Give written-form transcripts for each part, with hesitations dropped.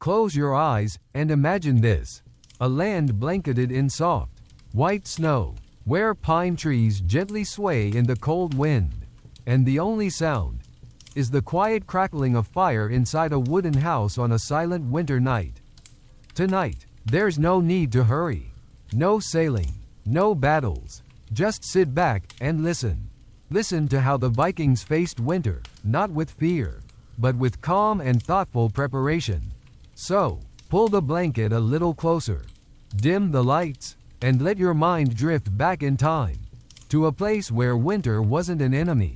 Close your eyes and imagine this. A land blanketed in soft, white snow, where pine trees gently sway in the cold wind, and the only sound is the quiet crackling of fire inside a wooden house on a silent winter night. Tonight, there's no need to hurry. No sailing, no battles. Just sit back and listen. Listen to how the Vikings faced winter, not with fear, but with calm and thoughtful preparation. So, pull the blanket a little closer, dim the lights, and let your mind drift back in time, to a place where winter wasn't an enemy,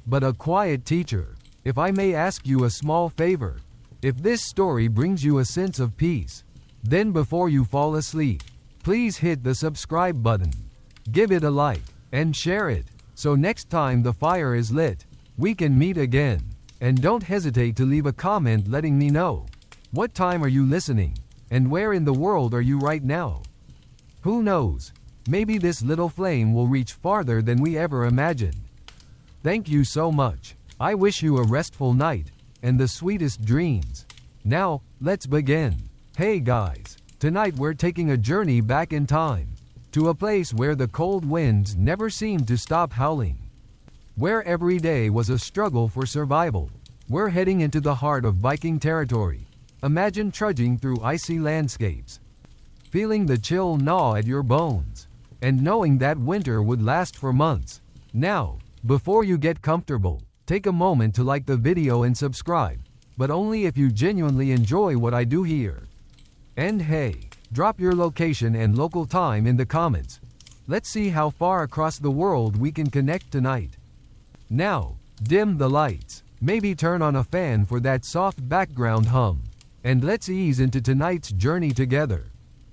but a quiet teacher. If I may ask you a small favor, if this story brings you a sense of peace, then before you fall asleep, please hit the subscribe button, give it a like, and share it, so next time the fire is lit, we can meet again. And don't hesitate to leave a comment letting me know, what time are you listening, and where in the world are you right now? Who knows, maybe this little flame will reach farther than we ever imagined. Thank you so much. I wish you a restful night, and the sweetest dreams. Now, let's begin. Hey guys, tonight we're taking a journey back in time, to a place where the cold winds never seemed to stop howling, where every day was a struggle for survival. We're heading into the heart of Viking territory. Imagine trudging through icy landscapes, feeling the chill gnaw at your bones, and knowing that winter would last for months. Now, before you get comfortable, take a moment to like the video and subscribe, but only if you genuinely enjoy what I do here. And hey, drop your location and local time in the comments. Let's see how far across the world we can connect tonight. Now, dim the lights, maybe turn on a fan for that soft background hum, and let's ease into tonight's journey together.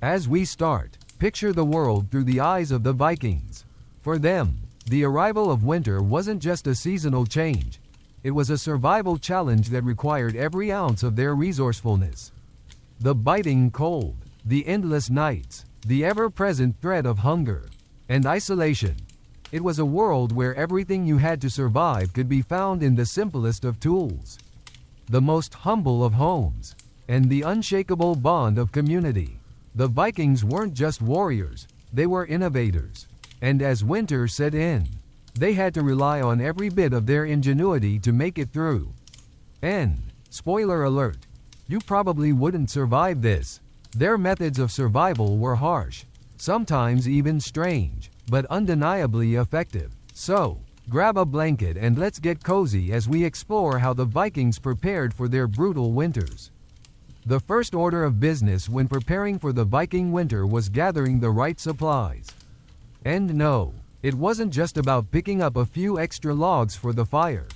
As we start, picture the world through the eyes of the Vikings. For them, the arrival of winter wasn't just a seasonal change. It was a survival challenge that required every ounce of their resourcefulness. The biting cold, the endless nights, the ever-present threat of hunger and isolation. It was a world where everything you had to survive could be found in the simplest of tools, the most humble of homes, and the unshakable bond of community. The Vikings weren't just warriors, they were innovators. And as winter set in, they had to rely on every bit of their ingenuity to make it through. And, spoiler alert, you probably wouldn't survive this. Their methods of survival were harsh, sometimes even strange, but undeniably effective. So, grab a blanket and let's get cozy as we explore how the Vikings prepared for their brutal winters. The first order of business when preparing for the Viking winter was gathering the right supplies. And no, it wasn't just about picking up a few extra logs for the fire,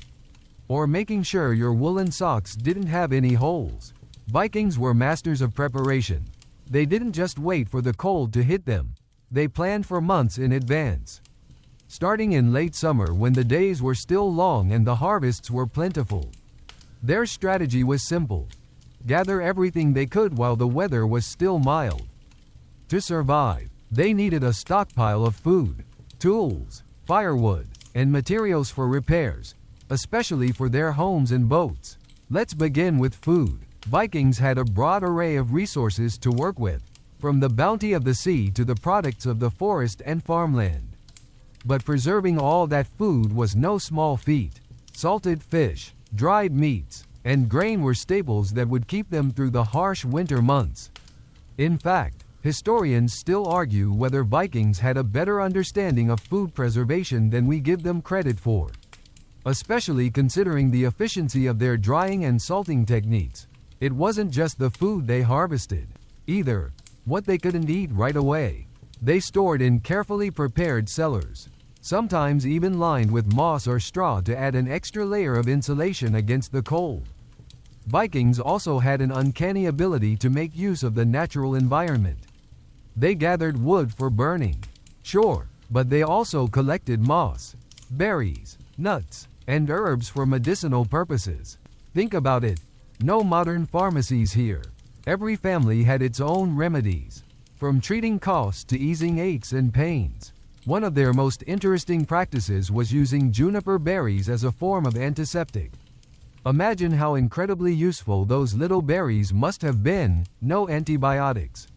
or making sure your woolen socks didn't have any holes. Vikings were masters of preparation. They didn't just wait for the cold to hit them. They planned for months in advance. Starting in late summer when the days were still long and the harvests were plentiful, their strategy was simple. Gather everything they could while the weather was still mild. To survive, they needed a stockpile of food, tools, firewood, and materials for repairs, especially for their homes and boats. Let's begin with food. Vikings had a broad array of resources to work with, from the bounty of the sea to the products of the forest and farmland. But preserving all that food was no small feat. Salted fish, dried meats, and grain were staples that would keep them through the harsh winter months. In fact, historians still argue whether Vikings had a better understanding of food preservation than we give them credit for, especially considering the efficiency of their drying and salting techniques. It wasn't just the food they harvested, either. What they couldn't eat right away, they stored in carefully prepared cellars, sometimes even lined with moss or straw to add an extra layer of insulation against the cold. Vikings also had an uncanny ability to make use of the natural environment. They gathered wood for burning, sure, but they also collected moss, berries, nuts, and herbs for medicinal purposes. Think about it. No modern pharmacies here. Every family had its own remedies, from treating coughs to easing aches and pains. One of their most interesting practices was using juniper berries as a form of antiseptic. Imagine how incredibly useful those little berries must have been. No antibiotics.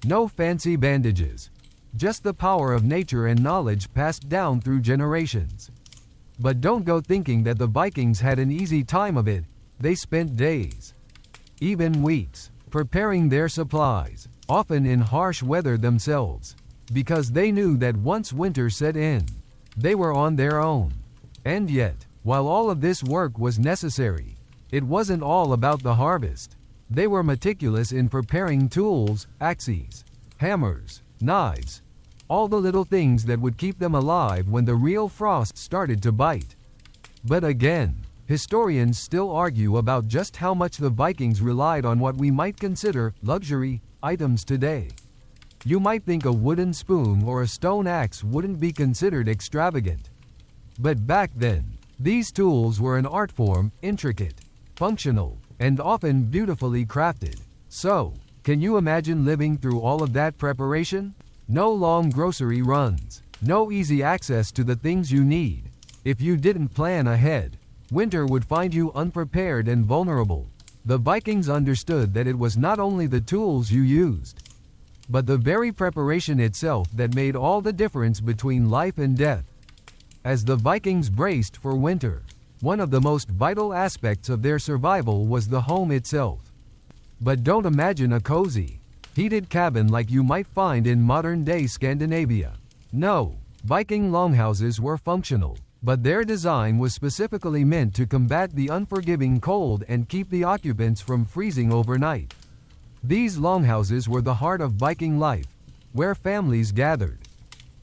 No fancy bandages. Just the power of nature and knowledge passed down through generations. But don't go thinking that the Vikings had an easy time of it. They spent days, even weeks, preparing their supplies, often in harsh weather themselves, because they knew that once winter set in, they were on their own. And yet, while all of this work was necessary, it wasn't all about the harvest. They were meticulous in preparing tools, axes, hammers, knives, all the little things that would keep them alive when the real frost started to bite. But again, historians still argue about just how much the Vikings relied on what we might consider luxury items today. You might think a wooden spoon or a stone axe wouldn't be considered extravagant. But back then, these tools were an art form, intricate, functional, and often beautifully crafted. So, can you imagine living through all of that preparation? No long grocery runs, no easy access to the things you need. If you didn't plan ahead, winter would find you unprepared and vulnerable. The Vikings understood that it was not only the tools you used, but the very preparation itself that made all the difference between life and death. As the Vikings braced for winter, one of the most vital aspects of their survival was the home itself. But don't imagine a cozy, heated cabin like you might find in modern-day Scandinavia. No, Viking longhouses were functional, but their design was specifically meant to combat the unforgiving cold and keep the occupants from freezing overnight. These longhouses were the heart of Viking life, where families gathered,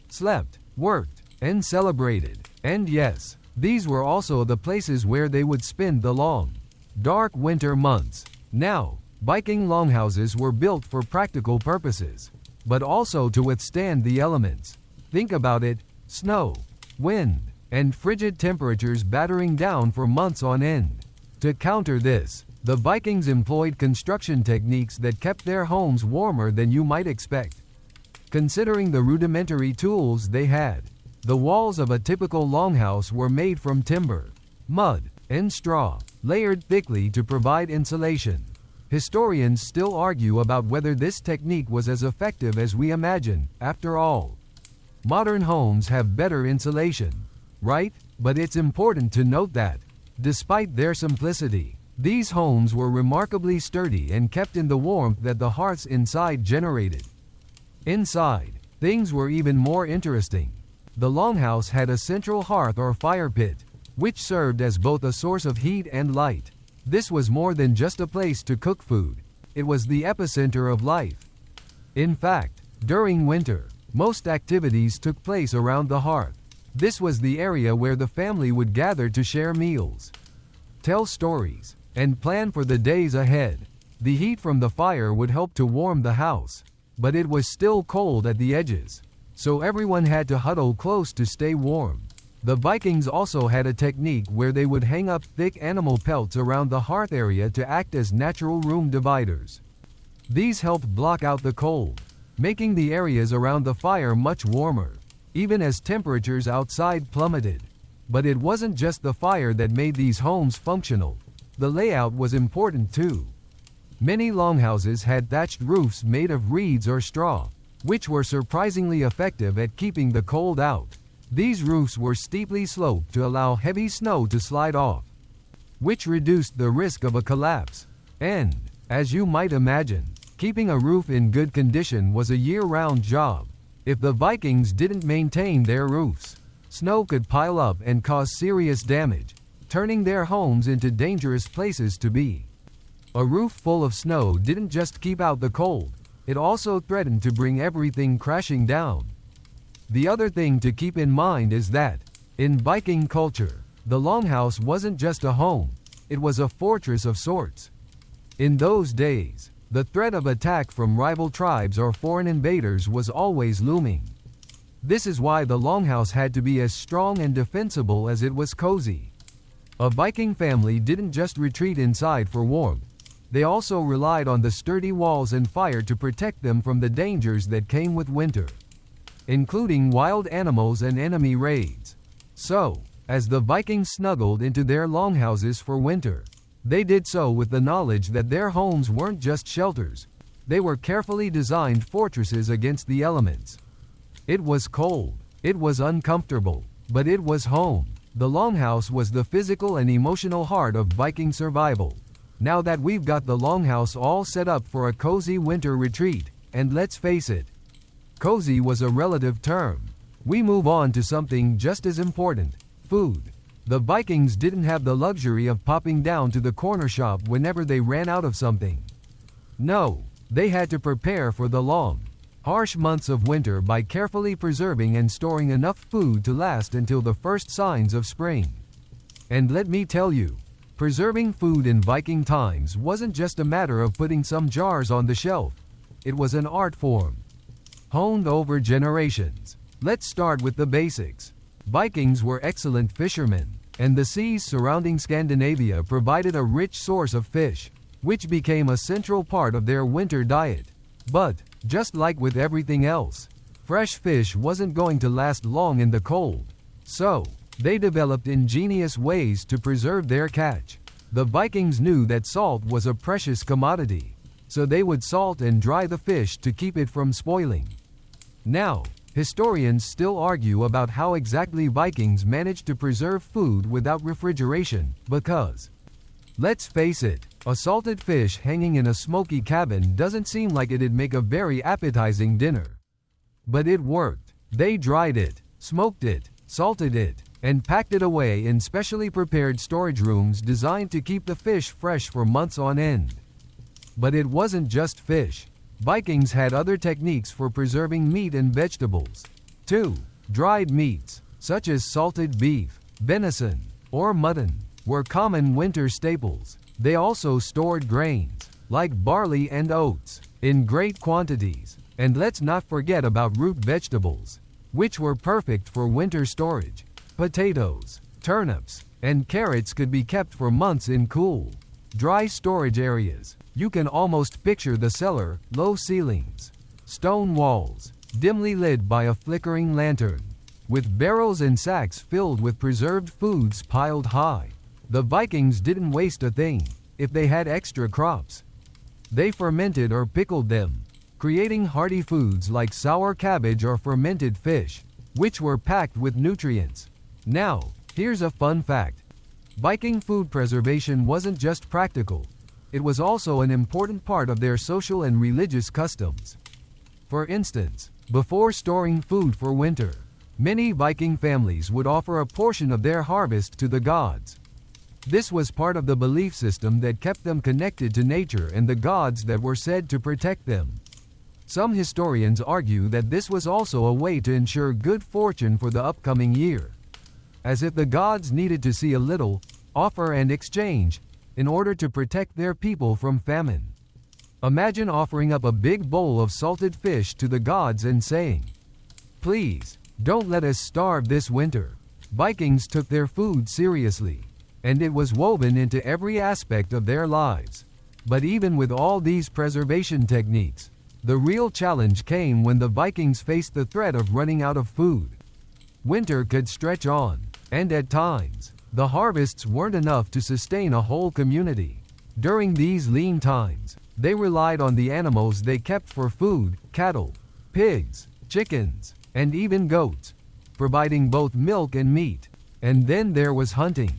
slept, worked, and celebrated. And yes, these were also the places where they would spend the long, dark winter months. Now, Viking longhouses were built for practical purposes, but also to withstand the elements. Think about it: snow, wind, and frigid temperatures battering down for months on end. To counter this, the Vikings employed construction techniques that kept their homes warmer than you might expect. Considering the rudimentary tools they had, the walls of a typical longhouse were made from timber, mud, and straw, layered thickly to provide insulation. Historians still argue about whether this technique was as effective as we imagine. After all, modern homes have better insulation, right? But it's important to note that, despite their simplicity, these homes were remarkably sturdy and kept in the warmth that the hearths inside generated. Inside, things were even more interesting. The longhouse had a central hearth or fire pit, which served as both a source of heat and light. This was more than just a place to cook food. It was the epicenter of life. In fact, during winter, most activities took place around the hearth. This was the area where the family would gather to share meals, tell stories, and plan for the days ahead. The heat from the fire would help to warm the house, but it was still cold at the edges, so everyone had to huddle close to stay warm. The Vikings also had a technique where they would hang up thick animal pelts around the hearth area to act as natural room dividers. These helped block out the cold, making the areas around the fire much warmer, even as temperatures outside plummeted. But it wasn't just the fire that made these homes functional. The layout was important too. Many longhouses had thatched roofs made of reeds or straw, which were surprisingly effective at keeping the cold out. These roofs were steeply sloped to allow heavy snow to slide off, which reduced the risk of a collapse. And, as you might imagine, keeping a roof in good condition was a year-round job. If the Vikings didn't maintain their roofs, snow could pile up and cause serious damage, turning their homes into dangerous places to be. A roof full of snow didn't just keep out the cold, it also threatened to bring everything crashing down. The other thing to keep in mind is that, in Viking culture, the longhouse wasn't just a home, it was a fortress of sorts. In those days, the threat of attack from rival tribes or foreign invaders was always looming. This is why the longhouse had to be as strong and defensible as it was cozy. A Viking family didn't just retreat inside for warmth, they also relied on the sturdy walls and fire to protect them from the dangers that came with winter, including wild animals and enemy raids. So, As the Vikings snuggled into their longhouses for winter, they did so with the knowledge that their homes weren't just shelters. They were carefully designed fortresses against the elements. It was cold, it was uncomfortable, but it was home. The longhouse was the physical and emotional heart of Viking survival. Now that we've got the longhouse all set up for a cozy winter retreat, and let's face it, cozy was a relative term, we move on to something just as important: food. The Vikings didn't have the luxury of popping down to the corner shop whenever they ran out of something. No, they had to prepare for the long, harsh months of winter by carefully preserving and storing enough food to last until the first signs of spring. And let me tell you, preserving food in Viking times wasn't just a matter of putting some jars on the shelf. It was an art form, honed over generations. Let's start with the basics. Vikings were excellent fishermen, and the seas surrounding Scandinavia provided a rich source of fish, which became a central part of their winter diet. But, just like with everything else, fresh fish wasn't going to last long in the cold. So, they developed ingenious ways to preserve their catch. The Vikings knew that salt was a precious commodity, so they would salt and dry the fish to keep it from spoiling. Now, historians still argue about how exactly Vikings managed to preserve food without refrigeration, because, let's face it, a salted fish hanging in a smoky cabin doesn't seem like it'd make a very appetizing dinner. But it worked. They dried it, smoked it, salted it, and packed it away in specially prepared storage rooms designed to keep the fish fresh for months on end. But it wasn't just fish. Vikings had other techniques for preserving meat and vegetables, too. Dried meats, such as salted beef, venison, or mutton, were common winter staples. They also stored grains, like barley and oats, in great quantities. And let's not forget about root vegetables, which were perfect for winter storage. Potatoes, turnips, and carrots could be kept for months in cool, dry storage areas. You can almost picture the cellar: low ceilings, stone walls, dimly lit by a flickering lantern, with barrels and sacks filled with preserved foods piled high. The Vikings didn't waste a thing. If they had extra crops, they fermented or pickled them, creating hearty foods like sour cabbage or fermented fish, which were packed with nutrients. Now, here's a fun fact. Viking food preservation wasn't just practical. It was also an important part of their social and religious customs. For instance, before storing food for winter, many Viking families would offer a portion of their harvest to the gods. This was part of the belief system that kept them connected to nature and the gods that were said to protect them. Some historians argue that this was also a way to ensure good fortune for the upcoming year, as if the gods needed to see a little, offer and exchange, in order to protect their people from famine. Imagine offering up a big bowl of salted fish to the gods and saying, "Please, don't let us starve this winter." Vikings took their food seriously, and it was woven into every aspect of their lives. But even with all these preservation techniques, the real challenge came when the Vikings faced the threat of running out of food. Winter could stretch on, and at times, the harvests weren't enough to sustain a whole community. During these lean times, they relied on the animals they kept for food: cattle, pigs, chickens, and even goats, providing both milk and meat. And then there was hunting.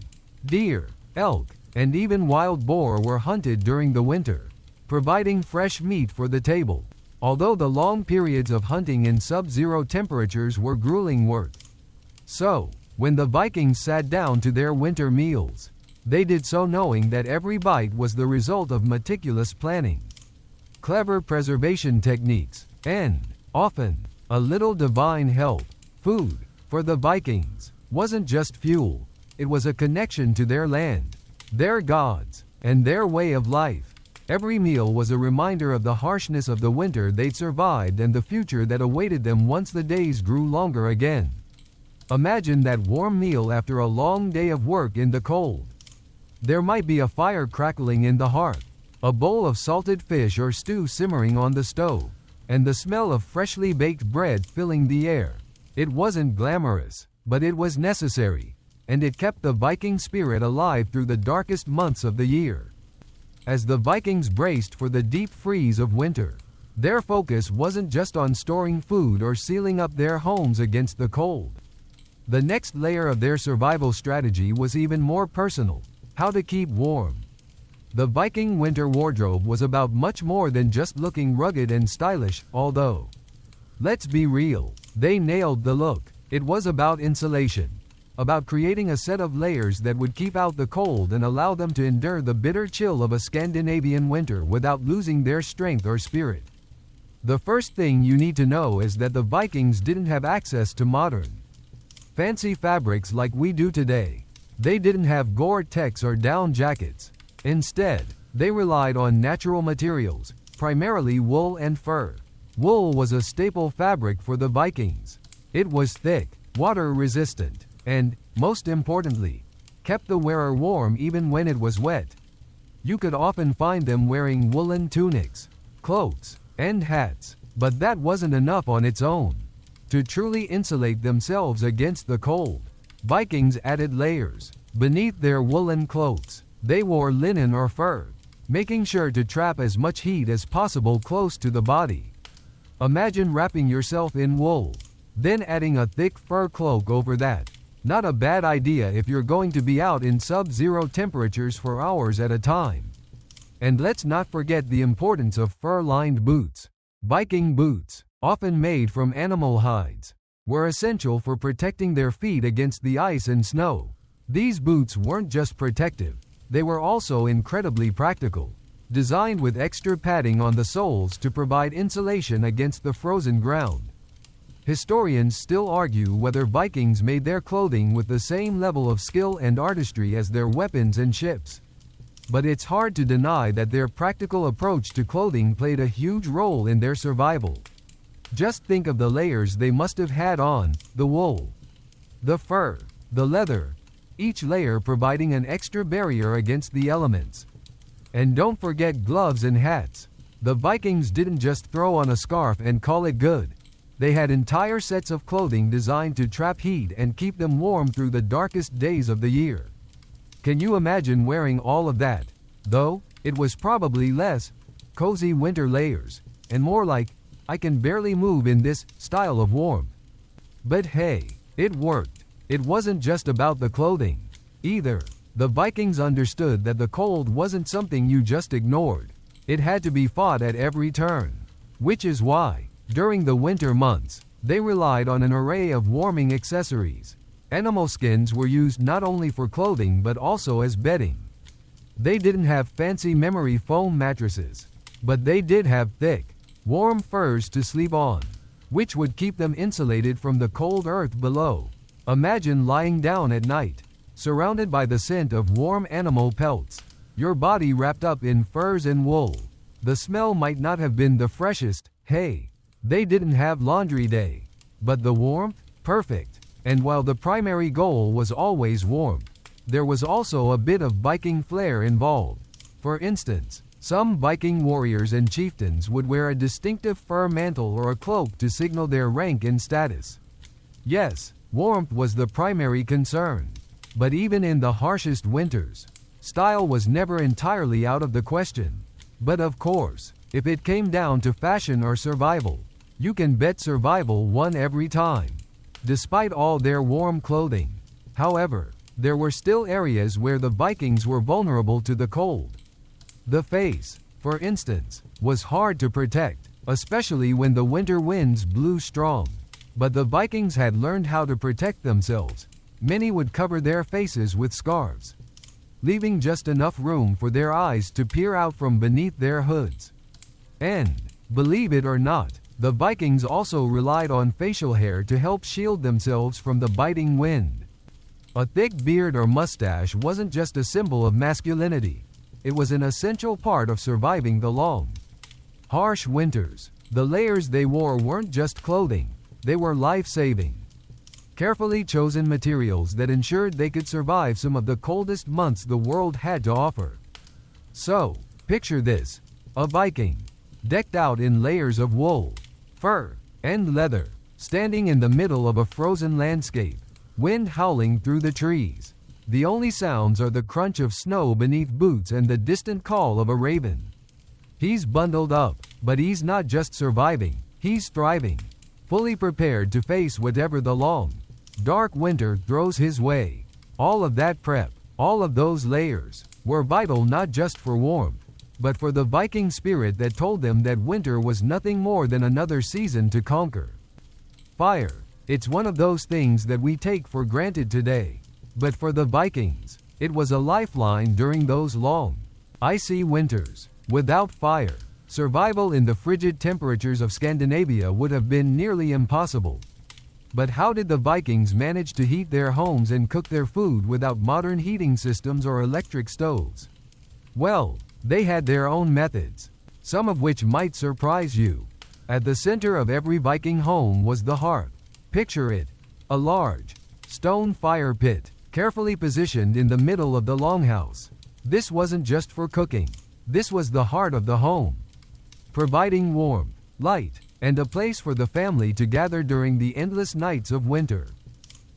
Deer, elk, and even wild boar were hunted during the winter, providing fresh meat for the table. Although the long periods of hunting in sub-zero temperatures were grueling work. So, when the Vikings sat down to their winter meals, they did so knowing that every bite was the result of meticulous planning, clever preservation techniques, and, often, a little divine help. Food, for the Vikings, wasn't just fuel. It was a connection to their land, their gods, and their way of life. Every meal was a reminder of the harshness of the winter they'd survived and the future that awaited them once the days grew longer again. Imagine that warm meal after a long day of work in the cold. There might be a fire crackling in the hearth, a bowl of salted fish or stew simmering on the stove, and the smell of freshly baked bread filling the air. It wasn't glamorous, but it was necessary. and it kept the Viking spirit alive through the darkest months of the year. As the Vikings braced for the deep freeze of winter, their focus wasn't just on storing food or sealing up their homes against the cold. The next layer of their survival strategy was even more personal: how to keep warm. The Viking winter wardrobe was about much more than just looking rugged and stylish, although, let's be real, they nailed the look. It was about insulation, about creating a set of layers that would keep out the cold and allow them to endure the bitter chill of a Scandinavian winter without losing their strength or spirit. The first thing you need to know is that the Vikings didn't have access to modern, fancy fabrics like we do today. They didn't have Gore-Tex or down jackets. Instead, they relied on natural materials, primarily wool and fur. Wool was a staple fabric for the Vikings. It was thick, water-resistant, and, most importantly, kept the wearer warm even when it was wet. You could often find them wearing woolen tunics, cloaks, and hats, but that wasn't enough on its own. To truly insulate themselves against the cold, Vikings added layers. Beneath their woolen cloaks, they wore linen or fur, making sure to trap as much heat as possible close to the body. Imagine wrapping yourself in wool, then adding a thick fur cloak over that. Not a bad idea if you're going to be out in sub-zero temperatures for hours at a time. And let's not forget the importance of fur-lined boots. Viking boots, often made from animal hides, were essential for protecting their feet against the ice and snow. These boots weren't just protective, they were also incredibly practical, designed with extra padding on the soles to provide insulation against the frozen ground. Historians still argue whether Vikings made their clothing with the same level of skill and artistry as their weapons and ships. But it's hard to deny that their practical approach to clothing played a huge role in their survival. Just think of the layers they must have had on: the wool, the fur, the leather, each layer providing an extra barrier against the elements. And don't forget gloves and hats. The Vikings didn't just throw on a scarf and call it good. They had entire sets of clothing designed to trap heat and keep them warm through the darkest days of the year. Can you imagine wearing all of that? Though, it was probably less cozy winter layers, and more like, I can barely move in this style of warmth. But hey, it worked. It wasn't just about the clothing, either. The Vikings understood that the cold wasn't something you just ignored. It had to be fought at every turn. Which is why, during the winter months, they relied on an array of warming accessories. Animal skins were used not only for clothing but also as bedding. They didn't have fancy memory foam mattresses, but they did have thick, warm furs to sleep on, which would keep them insulated from the cold earth below. Imagine lying down at night, surrounded by the scent of warm animal pelts, your body wrapped up in furs and wool. The smell might not have been the freshest. Hey, they didn't have laundry day, but the warmth? Perfect. And while the primary goal was always warmth, there was also a bit of Viking flair involved. For instance, some Viking warriors and chieftains would wear a distinctive fur mantle or a cloak to signal their rank and status. Yes, warmth was the primary concern. But even in the harshest winters, style was never entirely out of the question. But of course, if it came down to fashion or survival, you can bet survival won every time. Despite all their warm clothing, however, there were still areas where the Vikings were vulnerable to the cold. The face, for instance, was hard to protect, especially when the winter winds blew strong. But the Vikings had learned how to protect themselves. Many would cover their faces with scarves, leaving just enough room for their eyes to peer out from beneath their hoods. And, believe it or not, the Vikings also relied on facial hair to help shield themselves from the biting wind. A thick beard or mustache wasn't just a symbol of masculinity. It was an essential part of surviving the long, harsh winters. The layers they wore weren't just clothing, they were life-saving, carefully chosen materials that ensured they could survive some of the coldest months the world had to offer. So, picture this: a Viking, decked out in layers of wool, fur, and leather, standing in the middle of a frozen landscape. wind howling through the trees. The only sounds are the crunch of snow beneath boots and the distant call of a raven. He's bundled up, but he's not just surviving, he's thriving, fully prepared to face whatever the long, dark winter throws his way. All of that prep, all of those layers, were vital not just for warmth, but for the Viking spirit that told them that winter was nothing more than another season to conquer. Fire. It's one of those things that we take for granted today. But for the Vikings, it was a lifeline during those long, icy winters. Without fire, survival in the frigid temperatures of Scandinavia would have been nearly impossible. But how did the Vikings manage to heat their homes and cook their food without modern heating systems or electric stoves? Well, they had their own methods, some of which might surprise you. At the center of every Viking home was the hearth. Picture it, a large, stone fire pit, carefully positioned in the middle of the longhouse. This wasn't just for cooking. This was the heart of the home, providing warmth, light, and a place for the family to gather during the endless nights of winter.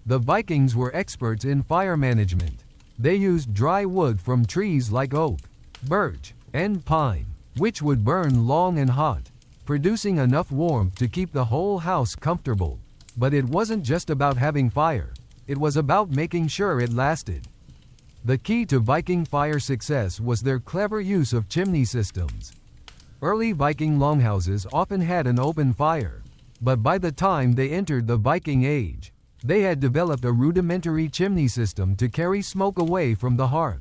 The Vikings were experts in fire management. They used dry wood from trees like oak, birch, and pine, which would burn long and hot, producing enough warmth to keep the whole house comfortable. But it wasn't just about having fire, it was about making sure it lasted. The key to Viking fire success was their clever use of chimney systems. Early Viking longhouses often had an open fire, but by the time they entered the Viking Age, they had developed a rudimentary chimney system to carry smoke away from the hearth.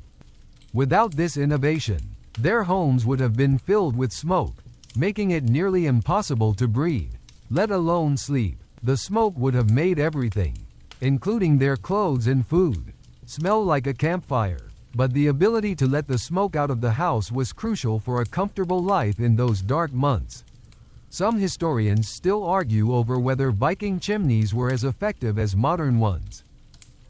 Without this innovation, their homes would have been filled with smoke, making it nearly impossible to breathe, let alone sleep. The smoke would have made everything, including their clothes and food, smell like a campfire. But the ability to let the smoke out of the house was crucial for a comfortable life in those dark months. Some historians still argue over whether Viking chimneys were as effective as modern ones.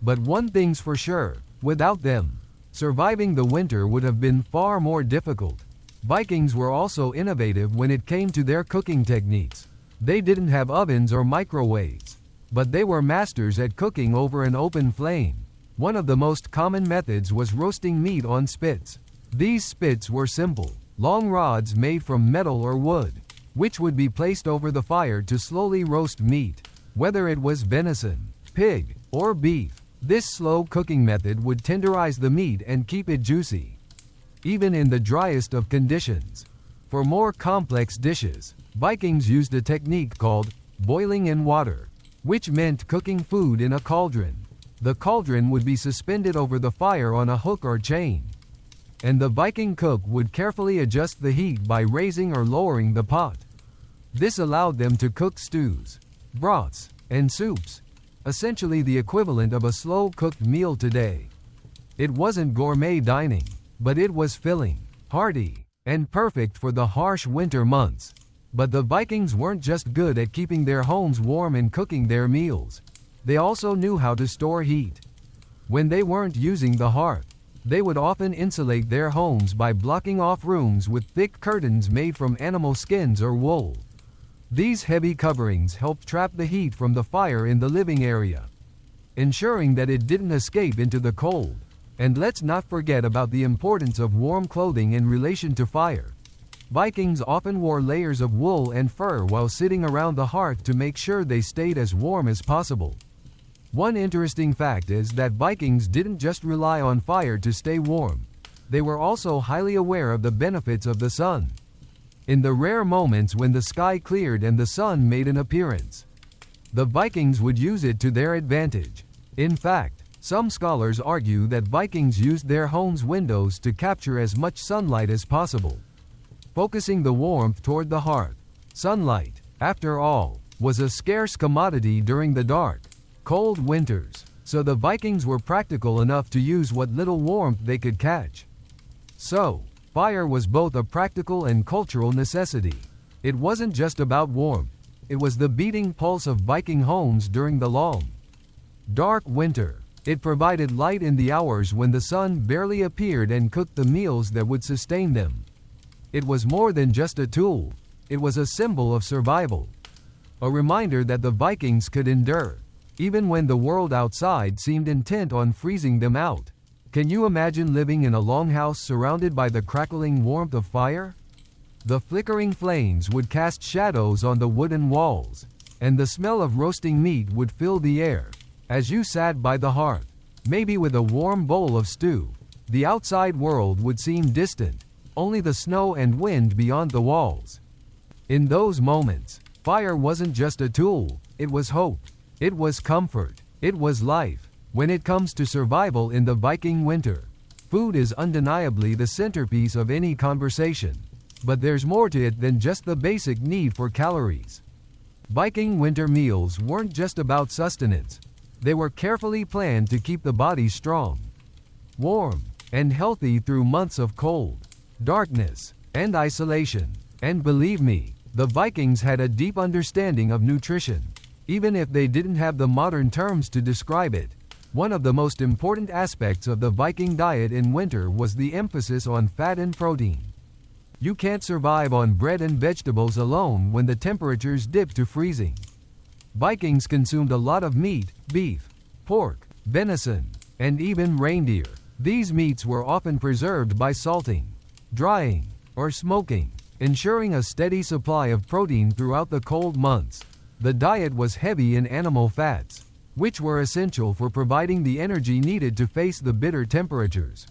But one thing's for sure, without them, surviving the winter would have been far more difficult. Vikings were also innovative when it came to their cooking techniques. They didn't have ovens or microwaves, but they were masters at cooking over an open flame. One of the most common methods was roasting meat on spits. These spits were simple, long rods made from metal or wood, which would be placed over the fire to slowly roast meat. Whether it was venison, pig, or beef, this slow cooking method would tenderize the meat and keep it juicy, even in the driest of conditions. For more complex dishes, Vikings used a technique called boiling in water, which meant cooking food in a cauldron. The cauldron would be suspended over the fire on a hook or chain, and the Viking cook would carefully adjust the heat by raising or lowering the pot. This allowed them to cook stews, broths, and soups, essentially the equivalent of a slow-cooked meal today. It wasn't gourmet dining, but it was filling, hearty, and perfect for the harsh winter months. But the Vikings weren't just good at keeping their homes warm and cooking their meals. They also knew how to store heat. When they weren't using the hearth, they would often insulate their homes by blocking off rooms with thick curtains made from animal skins or wool. These heavy coverings helped trap the heat from the fire in the living area, ensuring that it didn't escape into the cold. And let's not forget about the importance of warm clothing in relation to fire. Vikings often wore layers of wool and fur while sitting around the hearth to make sure they stayed as warm as possible. One interesting fact is that Vikings didn't just rely on fire to stay warm. They were also highly aware of the benefits of the sun. In the rare moments when the sky cleared and the sun made an appearance, the Vikings would use it to their advantage. In fact, some scholars argue that Vikings used their homes' windows to capture as much sunlight as possible, focusing the warmth toward the hearth. Sunlight, after all, was a scarce commodity during the dark, cold winters, so the Vikings were practical enough to use what little warmth they could catch. So, fire was both a practical and cultural necessity. It wasn't just about warmth, it was the beating pulse of Viking homes during the long, dark winter. It provided light in the hours when the sun barely appeared and cooked the meals that would sustain them. It was more than just a tool, it was a symbol of survival. A reminder that the Vikings could endure, even when the world outside seemed intent on freezing them out. Can you imagine living in a longhouse surrounded by the crackling warmth of fire? The flickering flames would cast shadows on the wooden walls, and the smell of roasting meat would fill the air. As you sat by the hearth, maybe with a warm bowl of stew, the outside world would seem distant, only the snow and wind beyond the walls. In those moments, fire wasn't just a tool, it was hope, it was comfort, it was life. When it comes to survival in the Viking winter, food is undeniably the centerpiece of any conversation. But there's more to it than just the basic need for calories. Viking winter meals weren't just about sustenance. They were carefully planned to keep the body strong, warm, and healthy through months of cold, darkness, and isolation. And believe me, the Vikings had a deep understanding of nutrition. Even if they didn't have the modern terms to describe it, one of the most important aspects of the Viking diet in winter was the emphasis on fat and protein. You can't survive on bread and vegetables alone when the temperatures dip to freezing. Vikings consumed a lot of meat, beef, pork, venison, and even reindeer. These meats were often preserved by salting, drying, or smoking, ensuring a steady supply of protein throughout the cold months. The diet was heavy in animal fats, which were essential for providing the energy needed to face the bitter temperatures.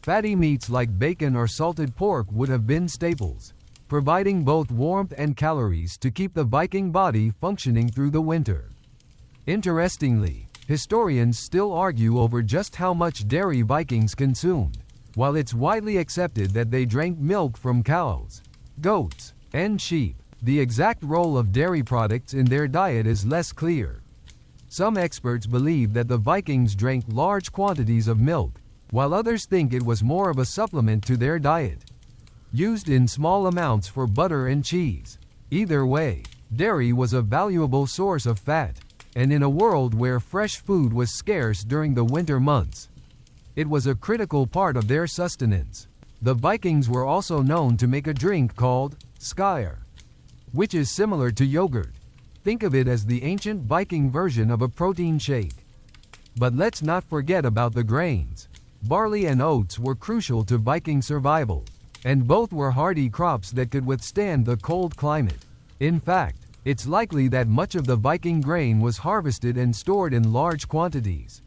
Fatty meats like bacon or salted pork would have been staples, providing both warmth and calories to keep the Viking body functioning through the winter. Interestingly, historians still argue over just how much dairy Vikings consumed. While it's widely accepted that they drank milk from cows, goats, and sheep, the exact role of dairy products in their diet is less clear. Some experts believe that the Vikings drank large quantities of milk, while others think it was more of a supplement to their diet, used in small amounts for butter and cheese. Either way, dairy was a valuable source of fat, and in a world where fresh food was scarce during the winter months, it was a critical part of their sustenance. The Vikings were also known to make a drink called skyr, which is similar to yogurt. Think of it as the ancient Viking version of a protein shake. But let's not forget about the grains. Barley and oats were crucial to Viking survival, and both were hardy crops that could withstand the cold climate. In fact, it's likely that much of the Viking grain was harvested and stored in large quantities,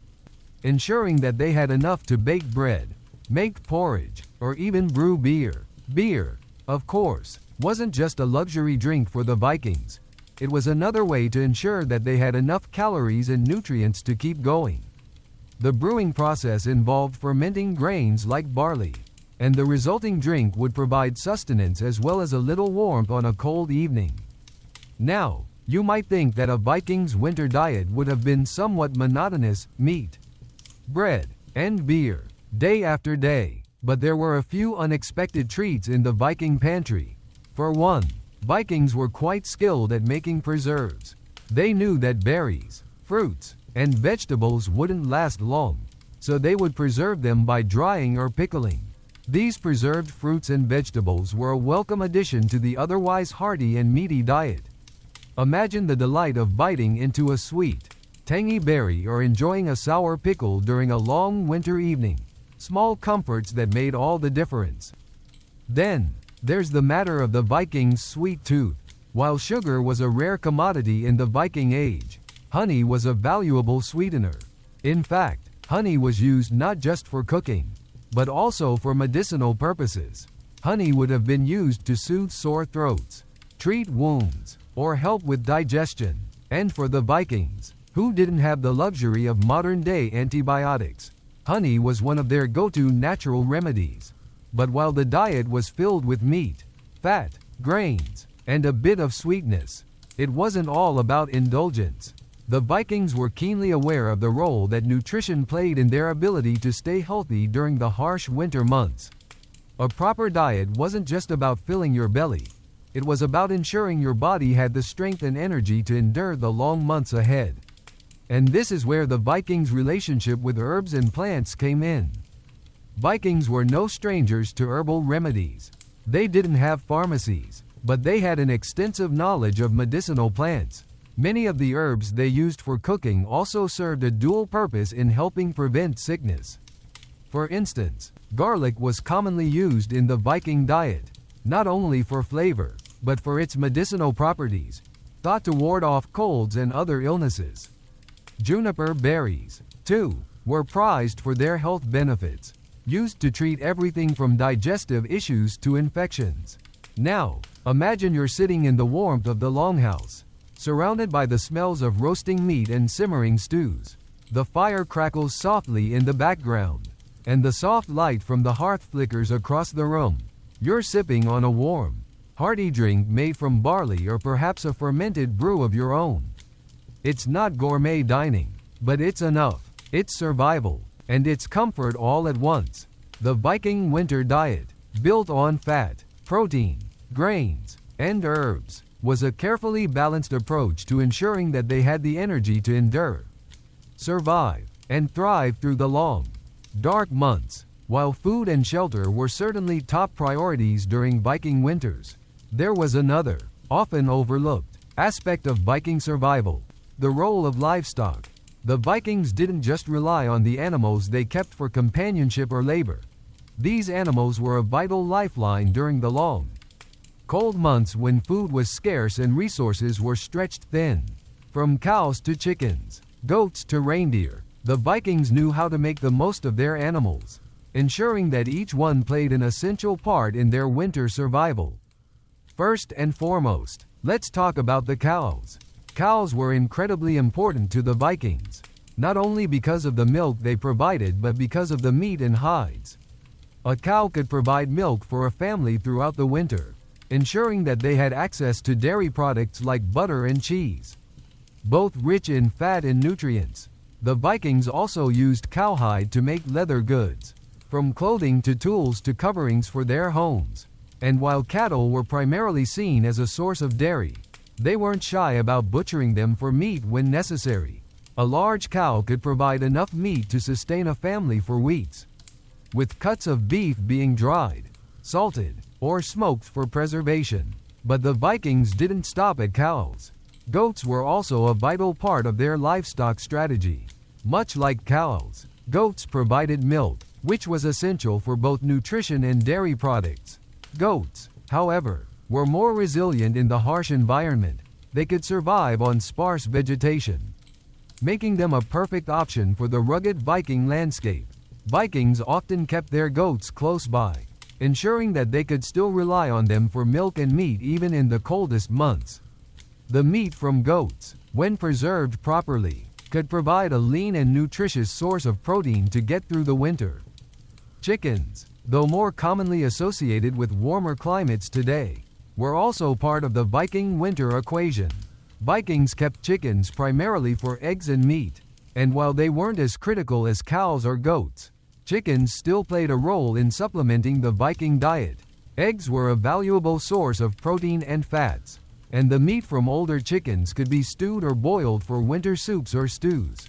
ensuring that they had enough to bake bread, make porridge, or even brew beer. Beer, of course, wasn't just a luxury drink for the Vikings. It was another way to ensure that they had enough calories and nutrients to keep going. The brewing process involved fermenting grains like barley, and the resulting drink would provide sustenance as well as a little warmth on a cold evening. Now, you might think that a Viking's winter diet would have been somewhat monotonous: meat, bread, and beer, day after day. But there were a few unexpected treats in the Viking pantry. For one, Vikings were quite skilled at making preserves. They knew that berries, fruits, and vegetables wouldn't last long, so they would preserve them by drying or pickling. These preserved fruits and vegetables were a welcome addition to the otherwise hearty and meaty diet. Imagine the delight of biting into a sweet, tangy berry or enjoying a sour pickle during a long winter evening. Small comforts that made all the difference. Then, there's the matter of the Vikings' sweet tooth. While sugar was a rare commodity in the Viking Age, honey was a valuable sweetener. In fact, honey was used not just for cooking, but also for medicinal purposes. Honey would have been used to soothe sore throats, treat wounds, or help with digestion. And for the Vikings, who didn't have the luxury of modern-day antibiotics, honey was one of their go-to natural remedies. But while the diet was filled with meat, fat, grains, and a bit of sweetness, it wasn't all about indulgence. The Vikings were keenly aware of the role that nutrition played in their ability to stay healthy during the harsh winter months. A proper diet wasn't just about filling your belly. It was about ensuring your body had the strength and energy to endure the long months ahead. And this is where the Vikings' relationship with herbs and plants came in. Vikings were no strangers to herbal remedies. They didn't have pharmacies, but they had an extensive knowledge of medicinal plants. Many of the herbs they used for cooking also served a dual purpose in helping prevent sickness. For instance, garlic was commonly used in the Viking diet, not only for flavor, but for its medicinal properties, thought to ward off colds and other illnesses. Juniper berries, too, were prized for their health benefits, used to treat everything from digestive issues to infections. Now, imagine you're sitting in the warmth of the longhouse, surrounded by the smells of roasting meat and simmering stews. The fire crackles softly in the background, and the soft light from the hearth flickers across the room. You're sipping on a warm, hearty drink made from barley or perhaps a fermented brew of your own. It's not gourmet dining, but it's enough. It's survival, and it's comfort all at once. The Viking winter diet, built on fat, protein, grains, and herbs, was a carefully balanced approach to ensuring that they had the energy to endure, survive, and thrive through the long, dark months. While food and shelter were certainly top priorities during Viking winters, there was another, often overlooked, aspect of Viking survival: the role of livestock. The Vikings didn't just rely on the animals they kept for companionship or labor. These animals were a vital lifeline during the long, cold months when food was scarce and resources were stretched thin. From cows to chickens, goats to reindeer, the Vikings knew how to make the most of their animals, ensuring that each one played an essential part in their winter survival. First and foremost, let's talk about the cows. Cows were incredibly important to the Vikings, not only because of the milk they provided but because of the meat and hides. A cow could provide milk for a family throughout the winter, ensuring that they had access to dairy products like butter and cheese, both rich in fat and nutrients. The Vikings also used cowhide to make leather goods, from clothing to tools to coverings for their homes. And while cattle were primarily seen as a source of dairy, they weren't shy about butchering them for meat when necessary. A large cow could provide enough meat to sustain a family for weeks, with cuts of beef being dried, salted, or smoked for preservation. But the Vikings didn't stop at cows. Goats were also a vital part of their livestock strategy. Much like cows, goats provided milk, which was essential for both nutrition and dairy products. Goats, however, were more resilient in the harsh environment. They could survive on sparse vegetation, making them a perfect option for the rugged Viking landscape. Vikings often kept their goats close by, ensuring that they could still rely on them for milk and meat even in the coldest months. The meat from goats, when preserved properly, could provide a lean and nutritious source of protein to get through the winter. Chickens, though more commonly associated with warmer climates today, were also part of the Viking winter equation. Vikings kept chickens primarily for eggs and meat, and while they weren't as critical as cows or goats, chickens still played a role in supplementing the Viking diet. Eggs were a valuable source of protein and fats, and the meat from older chickens could be stewed or boiled for winter soups or stews.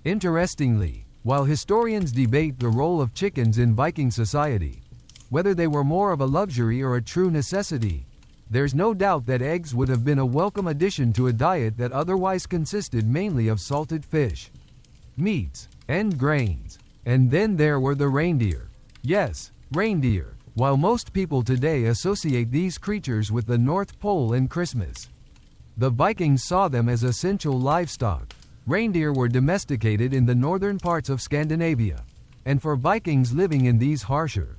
Interestingly, while historians debate the role of chickens in Viking society, whether they were more of a luxury or a true necessity, there's no doubt that eggs would have been a welcome addition to a diet that otherwise consisted mainly of salted fish, meats, and grains. And then there were the reindeer. Yes, reindeer. While most people today associate these creatures with the North Pole and Christmas, the Vikings saw them as essential livestock. Reindeer were domesticated in the northern parts of Scandinavia, and for Vikings living in these harsher,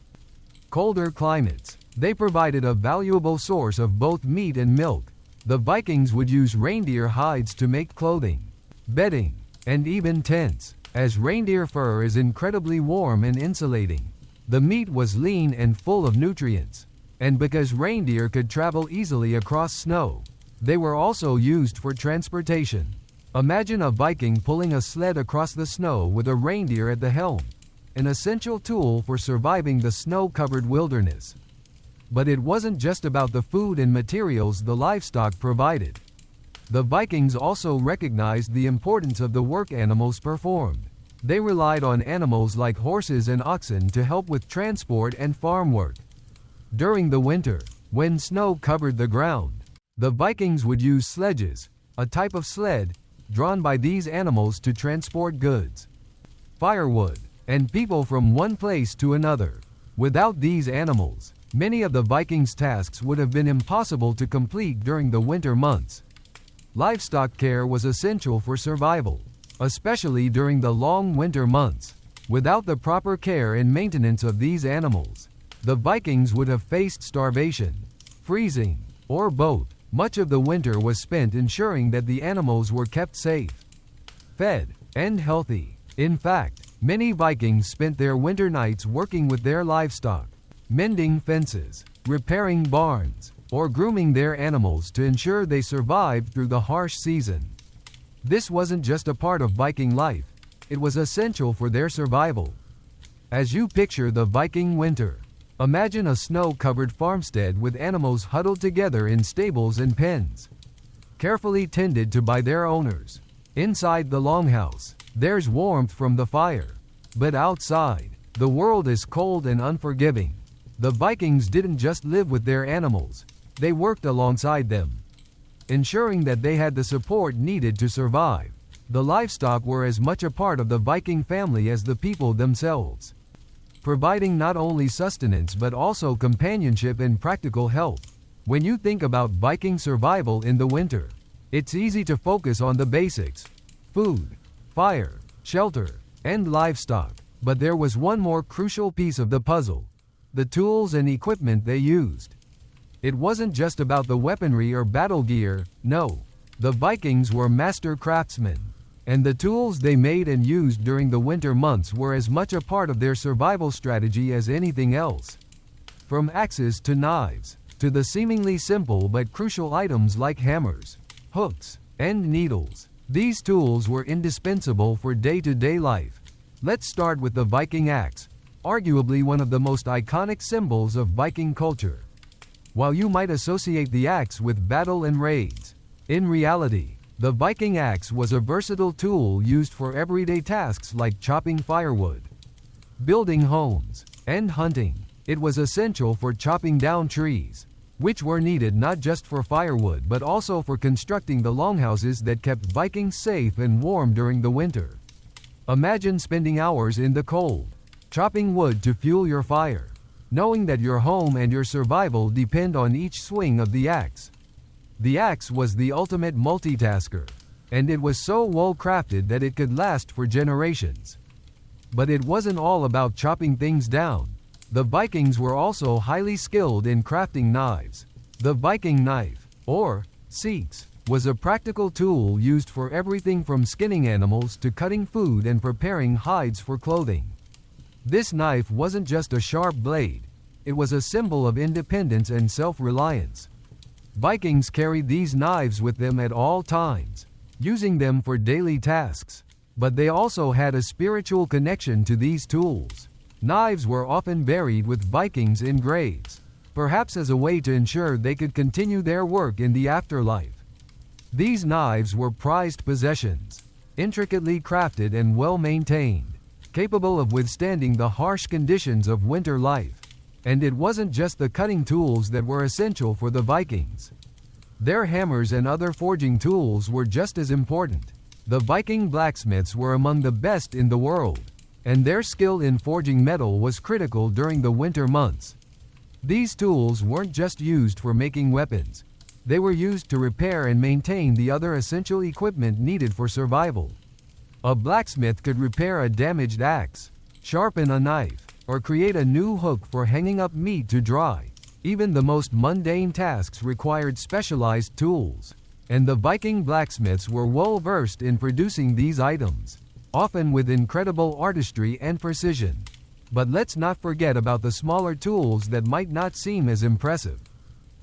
colder climates, they provided a valuable source of both meat and milk. The Vikings would use reindeer hides to make clothing, bedding, and even tents, as reindeer fur is incredibly warm and insulating. The meat was lean and full of nutrients, and because reindeer could travel easily across snow, they were also used for transportation. Imagine a Viking pulling a sled across the snow with a reindeer at the helm, an essential tool for surviving the snow-covered wilderness. But it wasn't just about the food and materials the livestock provided. The Vikings also recognized the importance of the work animals performed. They relied on animals like horses and oxen to help with transport and farm work. During the winter, when snow covered the ground, the Vikings would use sledges, a type of sled, drawn by these animals to transport goods, firewood, and people from one place to another. Without these animals, many of the Vikings' tasks would have been impossible to complete during the winter months. Livestock care was essential for survival, especially during the long winter months. Without the proper care and maintenance of these animals, the Vikings would have faced starvation, freezing, or both. Much of the winter was spent ensuring that the animals were kept safe, fed, and healthy. In fact, many Vikings spent their winter nights working with their livestock, mending fences, repairing barns, or grooming their animals to ensure they survived through the harsh season. This wasn't just a part of Viking life, it was essential for their survival. As you picture the Viking winter, imagine a snow-covered farmstead with animals huddled together in stables and pens, carefully tended to by their owners. Inside the longhouse, there's warmth from the fire, but outside, the world is cold and unforgiving. The Vikings didn't just live with their animals, they worked alongside them, ensuring that they had the support needed to survive. The livestock were as much a part of the Viking family as the people themselves, providing not only sustenance but also companionship and practical help. When you think about Viking survival in the winter, it's easy to focus on the basics: food, fire, shelter, and livestock. But there was one more crucial piece of the puzzle: the tools and equipment they used. It wasn't just about the weaponry or battle gear, no. The Vikings were master craftsmen, and the tools they made and used during the winter months were as much a part of their survival strategy as anything else. From axes to knives, to the seemingly simple but crucial items like hammers, hooks, and needles, these tools were indispensable for day-to-day life. Let's start with the Viking axe, arguably one of the most iconic symbols of Viking culture. While you might associate the axe with battle and raids, in reality, the Viking axe was a versatile tool used for everyday tasks like chopping firewood, building homes, and hunting. It was essential for chopping down trees, which were needed not just for firewood but also for constructing the longhouses that kept Vikings safe and warm during the winter. Imagine spending hours in the cold, chopping wood to fuel your fire, knowing that your home and your survival depend on each swing of the axe. The axe was the ultimate multitasker, and it was so well crafted that it could last for generations. But it wasn't all about chopping things down. The Vikings were also highly skilled in crafting knives. The Viking knife, or seax, was a practical tool used for everything from skinning animals to cutting food and preparing hides for clothing. This knife wasn't just a sharp blade, it was a symbol of independence and self-reliance. Vikings carried these knives with them at all times, using them for daily tasks. But they also had a spiritual connection to these tools. Knives were often buried with Vikings in graves, perhaps as a way to ensure they could continue their work in the afterlife. These knives were prized possessions, intricately crafted and well-maintained, capable of withstanding the harsh conditions of winter life. And it wasn't just the cutting tools that were essential for the Vikings. Their hammers and other forging tools were just as important. The Viking blacksmiths were among the best in the world, and their skill in forging metal was critical during the winter months. These tools weren't just used for making weapons, they were used to repair and maintain the other essential equipment needed for survival. A blacksmith could repair a damaged axe, sharpen a knife, or create a new hook for hanging up meat to dry. Even the most mundane tasks required specialized tools, and the Viking blacksmiths were well versed in producing these items, often with incredible artistry and precision. But let's not forget about the smaller tools that might not seem as impressive,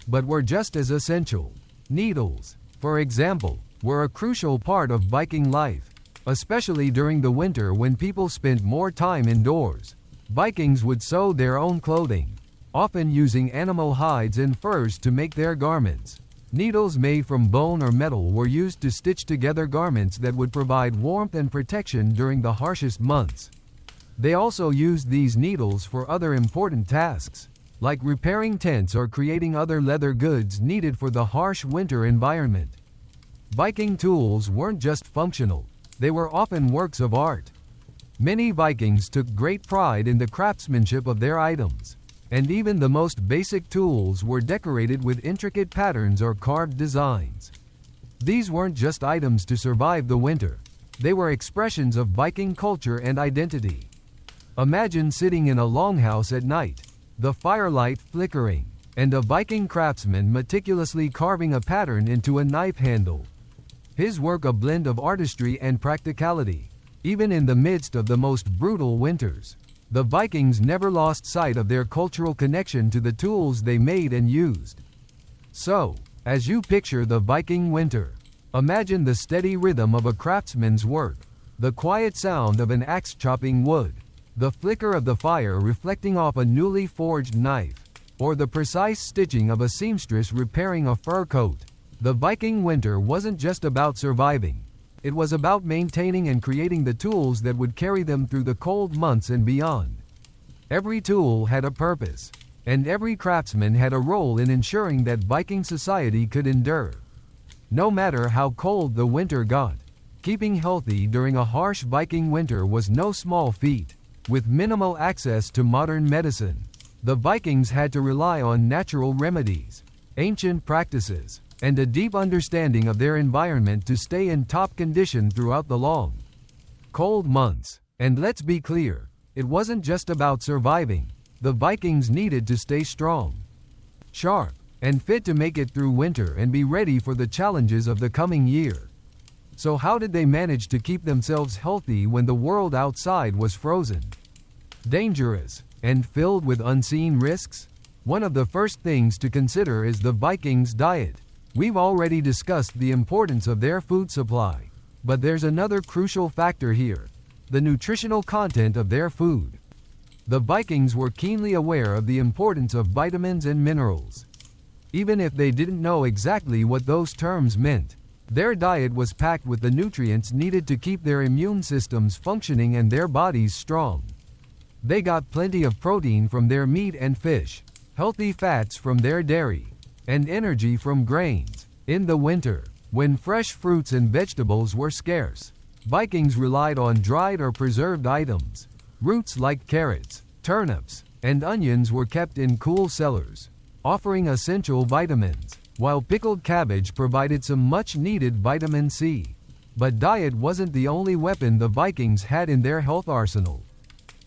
but were just as essential. Needles, for example, were a crucial part of Viking life, especially during the winter when people spent more time indoors. Vikings would sew their own clothing, often using animal hides and furs to make their garments. Needles made from bone or metal were used to stitch together garments that would provide warmth and protection during the harshest months. They also used these needles for other important tasks, like repairing tents or creating other leather goods needed for the harsh winter environment. Viking tools weren't just functional, they were often works of art. Many Vikings took great pride in the craftsmanship of their items, and even the most basic tools were decorated with intricate patterns or carved designs. These weren't just items to survive the winter, they were expressions of Viking culture and identity. Imagine sitting in a longhouse at night, the firelight flickering, and a Viking craftsman meticulously carving a pattern into a knife handle. His work a blend of artistry and practicality. Even in the midst of the most brutal winters, the Vikings never lost sight of their cultural connection to the tools they made and used. So, as you picture the Viking winter, imagine the steady rhythm of a craftsman's work, the quiet sound of an axe chopping wood, the flicker of the fire reflecting off a newly forged knife, or the precise stitching of a seamstress repairing a fur coat. The Viking winter wasn't just about surviving. It was about maintaining and creating the tools that would carry them through the cold months and beyond. Every tool had a purpose, and every craftsman had a role in ensuring that Viking society could endure. No matter how cold the winter got, keeping healthy during a harsh Viking winter was no small feat. With minimal access to modern medicine, the Vikings had to rely on natural remedies, ancient practices, and a deep understanding of their environment to stay in top condition throughout the long, cold months. And let's be clear, it wasn't just about surviving. The Vikings needed to stay strong, sharp, and fit to make it through winter and be ready for the challenges of the coming year. So how did they manage to keep themselves healthy when the world outside was frozen, dangerous, and filled with unseen risks? One of the first things to consider is the Vikings' diet. We've already discussed the importance of their food supply, but there's another crucial factor here: the nutritional content of their food. The Vikings were keenly aware of the importance of vitamins and minerals. Even if they didn't know exactly what those terms meant, their diet was packed with the nutrients needed to keep their immune systems functioning and their bodies strong. They got plenty of protein from their meat and fish, healthy fats from their dairy, and energy from grains. In the winter, when fresh fruits and vegetables were scarce, Vikings relied on dried or preserved items. Roots like carrots, turnips, and onions were kept in cool cellars, offering essential vitamins, while pickled cabbage provided some much-needed vitamin C. But diet wasn't the only weapon the Vikings had in their health arsenal.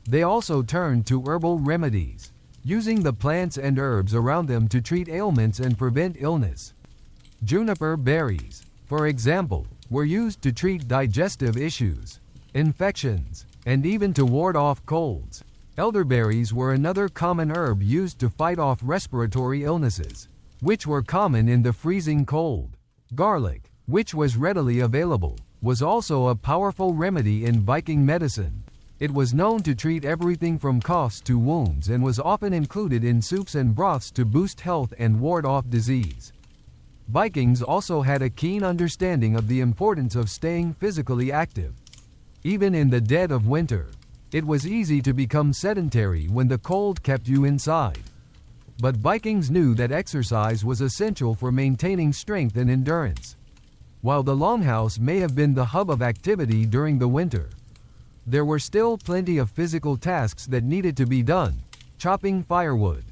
They also turned to herbal remedies, using the plants and herbs around them to treat ailments and prevent illness. Juniper berries, for example, were used to treat digestive issues, infections, and even to ward off colds. Elderberries were another common herb used to fight off respiratory illnesses, which were common in the freezing cold. Garlic, which was readily available, was also a powerful remedy in Viking medicine. It was known to treat everything from coughs to wounds and was often included in soups and broths to boost health and ward off disease. Vikings also had a keen understanding of the importance of staying physically active. Even in the dead of winter, it was easy to become sedentary when the cold kept you inside. But Vikings knew that exercise was essential for maintaining strength and endurance. While the longhouse may have been the hub of activity during the winter, there were still plenty of physical tasks that needed to be done: chopping firewood,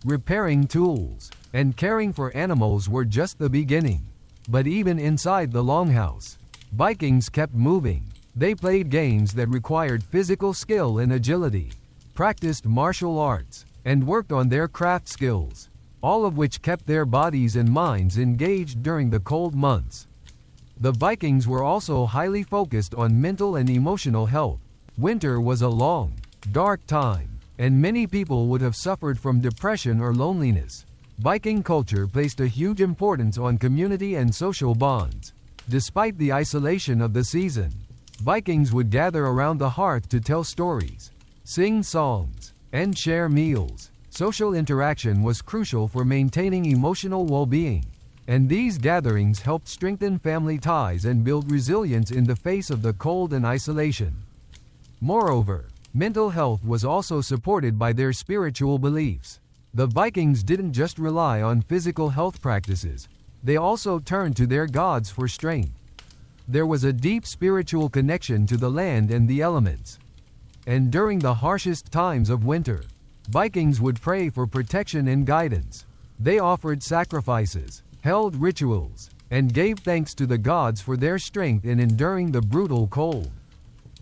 repairing tools, and caring for animals were just the beginning. But even inside the longhouse, Vikings kept moving. They played games that required physical skill and agility, practiced martial arts, and worked on their craft skills, all of which kept their bodies and minds engaged during the cold months. The Vikings were also highly focused on mental and emotional health. Winter was a long, dark time, and many people would have suffered from depression or loneliness. Viking culture placed a huge importance on community and social bonds. Despite the isolation of the season, Vikings would gather around the hearth to tell stories, sing songs, and share meals. Social interaction was crucial for maintaining emotional well-being, and these gatherings helped strengthen family ties and build resilience in the face of the cold and isolation. Moreover, mental health was also supported by their spiritual beliefs. The Vikings didn't just rely on physical health practices, they also turned to their gods for strength. There was a deep spiritual connection to the land and the elements. And during the harshest times of winter, Vikings would pray for protection and guidance. They offered sacrifices, held rituals, and gave thanks to the gods for their strength in enduring the brutal cold.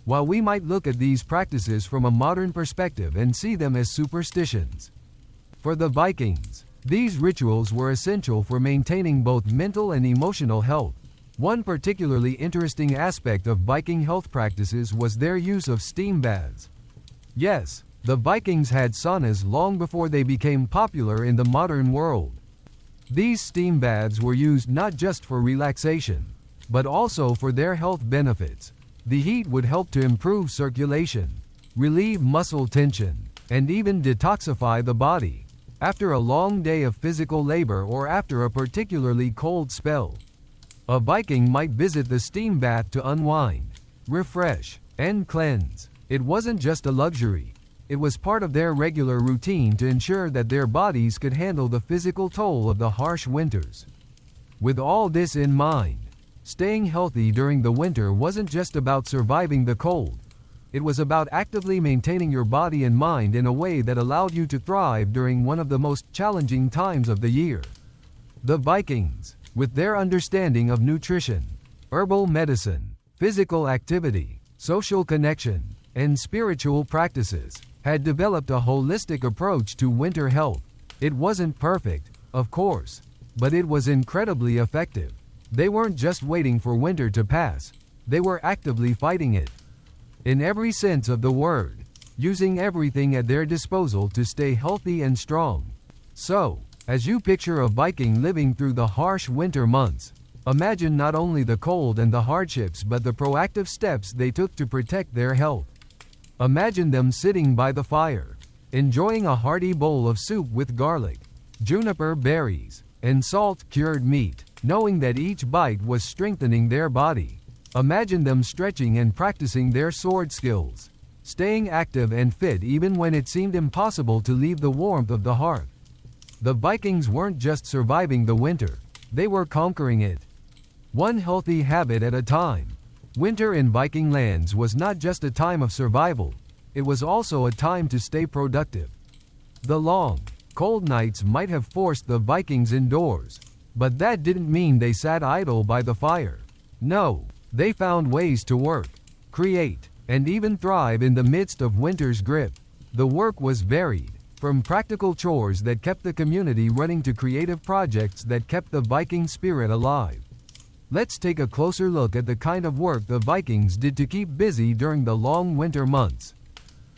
While we might look at these practices from a modern perspective and see them as superstitions, for the Vikings, these rituals were essential for maintaining both mental and emotional health. One particularly interesting aspect of Viking health practices was their use of steam baths. Yes, the Vikings had saunas long before they became popular in the modern world. These steam baths were used not just for relaxation, but also for their health benefits. The heat would help to improve circulation, relieve muscle tension, and even detoxify the body. After a long day of physical labor or after a particularly cold spell, a Viking might visit the steam bath to unwind, refresh, and cleanse. It wasn't just a luxury. It was part of their regular routine to ensure that their bodies could handle the physical toll of the harsh winters. With all this in mind, staying healthy during the winter wasn't just about surviving the cold. It was about actively maintaining your body and mind in a way that allowed you to thrive during one of the most challenging times of the year. The Vikings, with their understanding of nutrition, herbal medicine, physical activity, social connection, and spiritual practices, had developed a holistic approach to winter health. It wasn't perfect, of course, but it was incredibly effective. They weren't just waiting for winter to pass, they were actively fighting it. In every sense of the word, using everything at their disposal to stay healthy and strong. So, as you picture a Viking living through the harsh winter months, imagine not only the cold and the hardships but the proactive steps they took to protect their health. Imagine them sitting by the fire, enjoying a hearty bowl of soup with garlic, juniper berries, and salt-cured meat, knowing that each bite was strengthening their body. Imagine them stretching and practicing their sword skills, staying active and fit even when it seemed impossible to leave the warmth of the hearth. The Vikings weren't just surviving the winter, they were conquering it. One healthy habit at a time. Winter in Viking lands was not just a time of survival, it was also a time to stay productive. The long, cold nights might have forced the Vikings indoors, but that didn't mean they sat idle by the fire. No, they found ways to work, create, and even thrive in the midst of winter's grip. The work was varied, from practical chores that kept the community running to creative projects that kept the Viking spirit alive. Let's take a closer look at the kind of work the Vikings did to keep busy during the long winter months.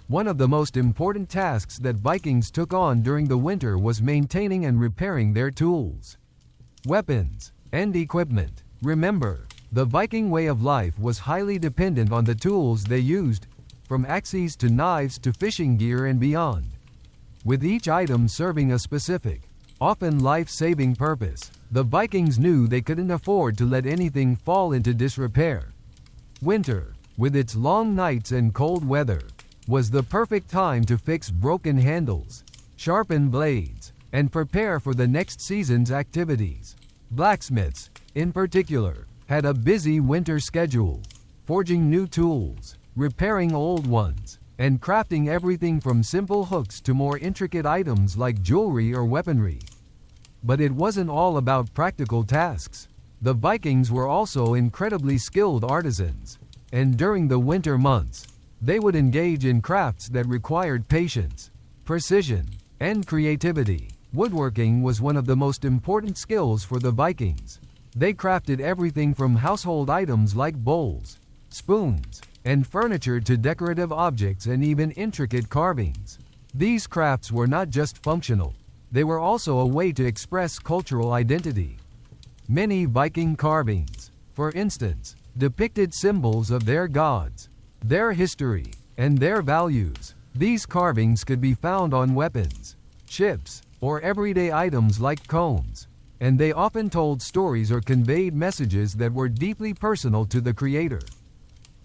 One of the most important tasks that Vikings took on during the winter was maintaining and repairing their tools, weapons, and equipment. Remember, the Viking way of life was highly dependent on the tools they used, from axes to knives to fishing gear and beyond, with each item serving a specific, often life-saving purpose. The Vikings knew they couldn't afford to let anything fall into disrepair. Winter, with its long nights and cold weather, was the perfect time to fix broken handles, sharpen blades, and prepare for the next season's activities. Blacksmiths, in particular, had a busy winter schedule, forging new tools, repairing old ones, and crafting everything from simple hooks to more intricate items like jewelry or weaponry. But it wasn't all about practical tasks. The Vikings were also incredibly skilled artisans, and during the winter months, they would engage in crafts that required patience, precision, and creativity. Woodworking was one of the most important skills for the Vikings. They crafted everything from household items like bowls, spoons, and furniture to decorative objects and even intricate carvings. These crafts were not just functional, they were also a way to express cultural identity. Many Viking carvings, for instance, depicted symbols of their gods, their history, and their values. These carvings could be found on weapons, ships, or everyday items like combs, and they often told stories or conveyed messages that were deeply personal to the creator.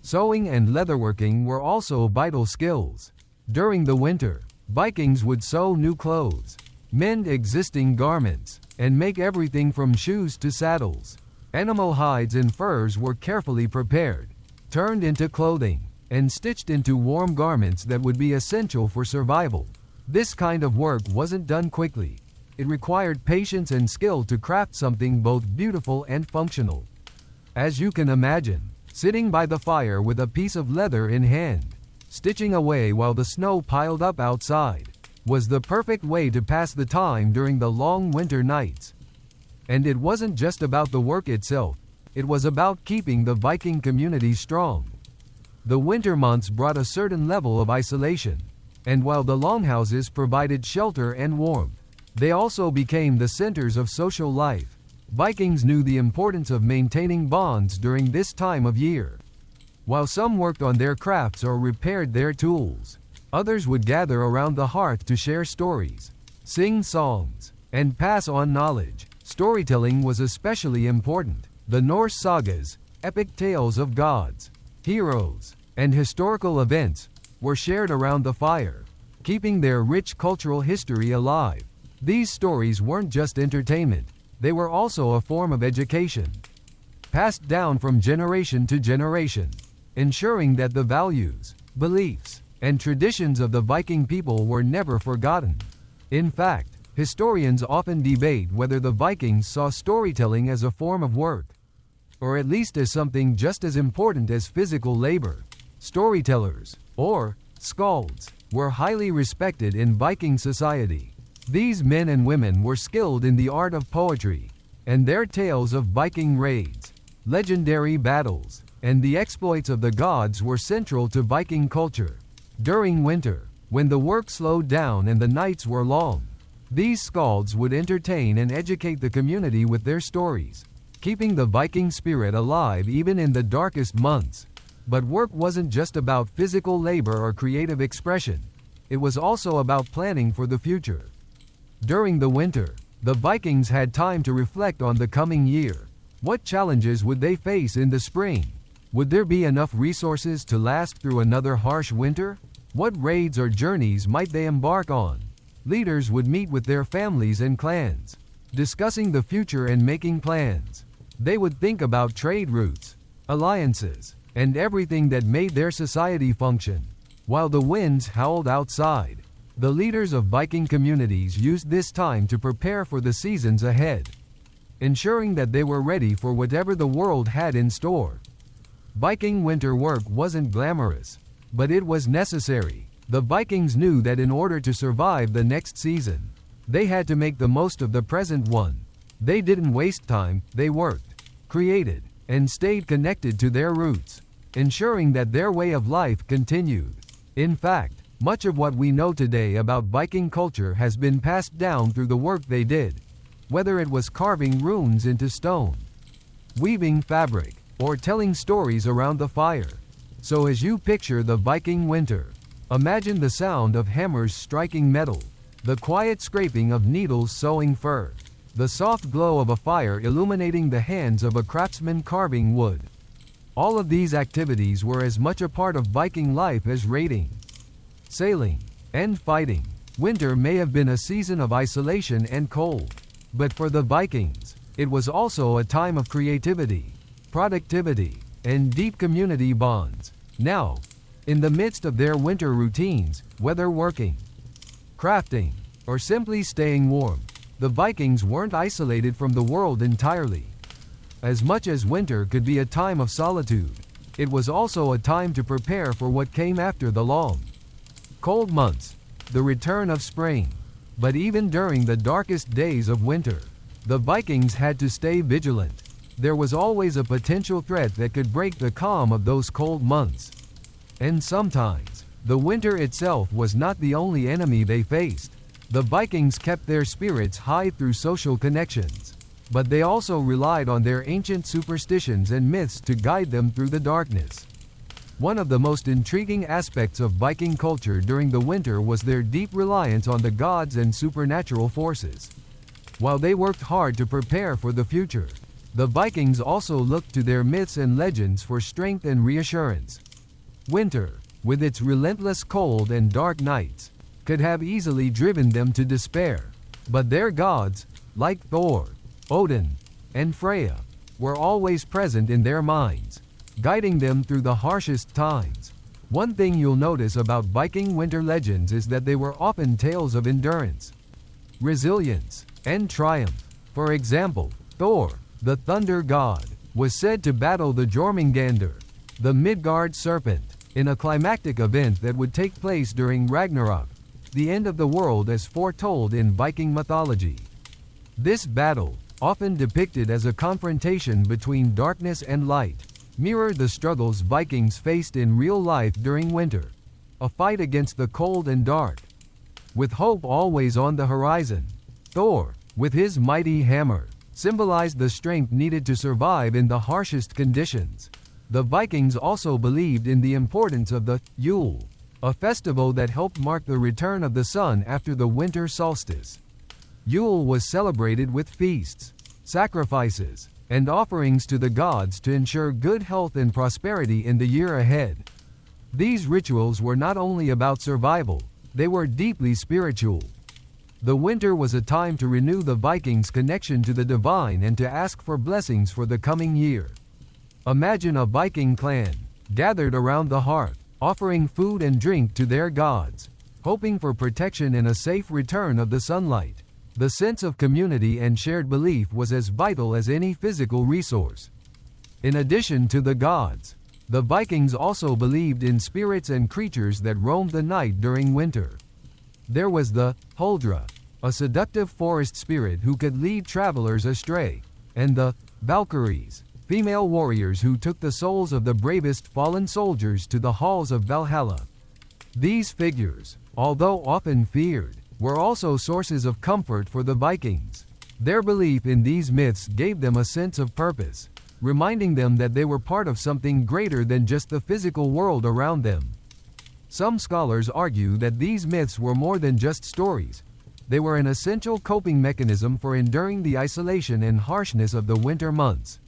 Sewing and leatherworking were also vital skills. During the winter, Vikings would sew new clothes, mend existing garments, and make everything from shoes to saddles. Animal hides and furs were carefully prepared, turned into clothing, and stitched into warm garments that would be essential for survival. This kind of work wasn't done quickly. It required patience and skill to craft something both beautiful and functional. As you can imagine, sitting by the fire with a piece of leather in hand, stitching away while the snow piled up outside, was the perfect way to pass the time during the long winter nights. And it wasn't just about the work itself, it was about keeping the Viking community strong. The winter months brought a certain level of isolation, and while the longhouses provided shelter and warmth, they also became the centers of social life. Vikings knew the importance of maintaining bonds during this time of year. While some worked on their crafts or repaired their tools, others would gather around the hearth to share stories, sing songs, and pass on knowledge. Storytelling was especially important. The Norse sagas, epic tales of gods, heroes, and historical events were shared around the fire, keeping their rich cultural history alive. These stories weren't just entertainment, they were also a form of education, passed down from generation to generation, ensuring that the values, beliefs, and traditions of the Viking people were never forgotten. In fact, historians often debate whether the Vikings saw storytelling as a form of work, or at least as something just as important as physical labor. Storytellers, or skalds, were highly respected in Viking society. These men and women were skilled in the art of poetry, and their tales of Viking raids, legendary battles, and the exploits of the gods were central to Viking culture. During winter, when the work slowed down and the nights were long, these skalds would entertain and educate the community with their stories, keeping the Viking spirit alive even in the darkest months. But work wasn't just about physical labor or creative expression. It was also about planning for the future. During the winter, the Vikings had time to reflect on the coming year. What challenges would they face in the spring? Would there be enough resources to last through another harsh winter? What raids or journeys might they embark on? Leaders would meet with their families and clans, discussing the future and making plans. They would think about trade routes, alliances, and everything that made their society function. While the winds howled outside, the leaders of Viking communities used this time to prepare for the seasons ahead, ensuring that they were ready for whatever the world had in store. Viking winter work wasn't glamorous, but it was necessary. The Vikings knew that in order to survive the next season, they had to make the most of the present one. They didn't waste time, they worked, created, and stayed connected to their roots, ensuring that their way of life continued. In fact, much of what we know today about Viking culture has been passed down through the work they did, whether it was carving runes into stone, weaving fabric, or telling stories around the fire. So as you picture the Viking winter, imagine the sound of hammers striking metal, the quiet scraping of needles sewing fur, the soft glow of a fire illuminating the hands of a craftsman carving wood. All of these activities were as much a part of Viking life as raiding, sailing, and fighting. Winter may have been a season of isolation and cold, but for the Vikings, it was also a time of creativity, productivity, and deep community bonds. Now, in the midst of their winter routines, whether working, crafting, or simply staying warm, the Vikings weren't isolated from the world entirely. As much as winter could be a time of solitude, it was also a time to prepare for what came after the long, cold months, the return of spring. But even during the darkest days of winter, the Vikings had to stay vigilant. There was always a potential threat that could break the calm of those cold months. And sometimes, the winter itself was not the only enemy they faced. The Vikings kept their spirits high through social connections, but they also relied on their ancient superstitions and myths to guide them through the darkness. One of the most intriguing aspects of Viking culture during the winter was their deep reliance on the gods and supernatural forces. While they worked hard to prepare for the future, the Vikings also looked to their myths and legends for strength and reassurance. Winter, with its relentless cold and dark nights, could have easily driven them to despair. But their gods, like Thor, Odin, and Freya, were always present in their minds, guiding them through the harshest times. One thing you'll notice about Viking winter legends is that they were often tales of endurance, resilience, and triumph. For example, Thor, the thunder god, was said to battle the Jormungandr, the Midgard serpent, in a climactic event that would take place during Ragnarok, the end of the world as foretold in Viking mythology. This battle, often depicted as a confrontation between darkness and light, mirrored the struggles Vikings faced in real life during winter, a fight against the cold and dark. With hope always on the horizon, Thor, with his mighty hammer, symbolized the strength needed to survive in the harshest conditions. The Vikings also believed in the importance of the Yule, a festival that helped mark the return of the sun after the winter solstice. Yule was celebrated with feasts, sacrifices, and offerings to the gods to ensure good health and prosperity in the year ahead. These rituals were not only about survival, they were deeply spiritual. The winter was a time to renew the Vikings' connection to the divine and to ask for blessings for the coming year. Imagine a Viking clan, gathered around the hearth, offering food and drink to their gods, hoping for protection and a safe return of the sunlight. The sense of community and shared belief was as vital as any physical resource. In addition to the gods, the Vikings also believed in spirits and creatures that roamed the night during winter. There was the Huldra, a seductive forest spirit who could lead travelers astray, and the Valkyries, female warriors who took the souls of the bravest fallen soldiers to the halls of Valhalla. These figures, although often feared, were also sources of comfort for the Vikings. Their belief in these myths gave them a sense of purpose, reminding them that they were part of something greater than just the physical world around them. Some scholars argue that these myths were more than just stories. They were an essential coping mechanism for enduring the isolation and harshness of the winter months.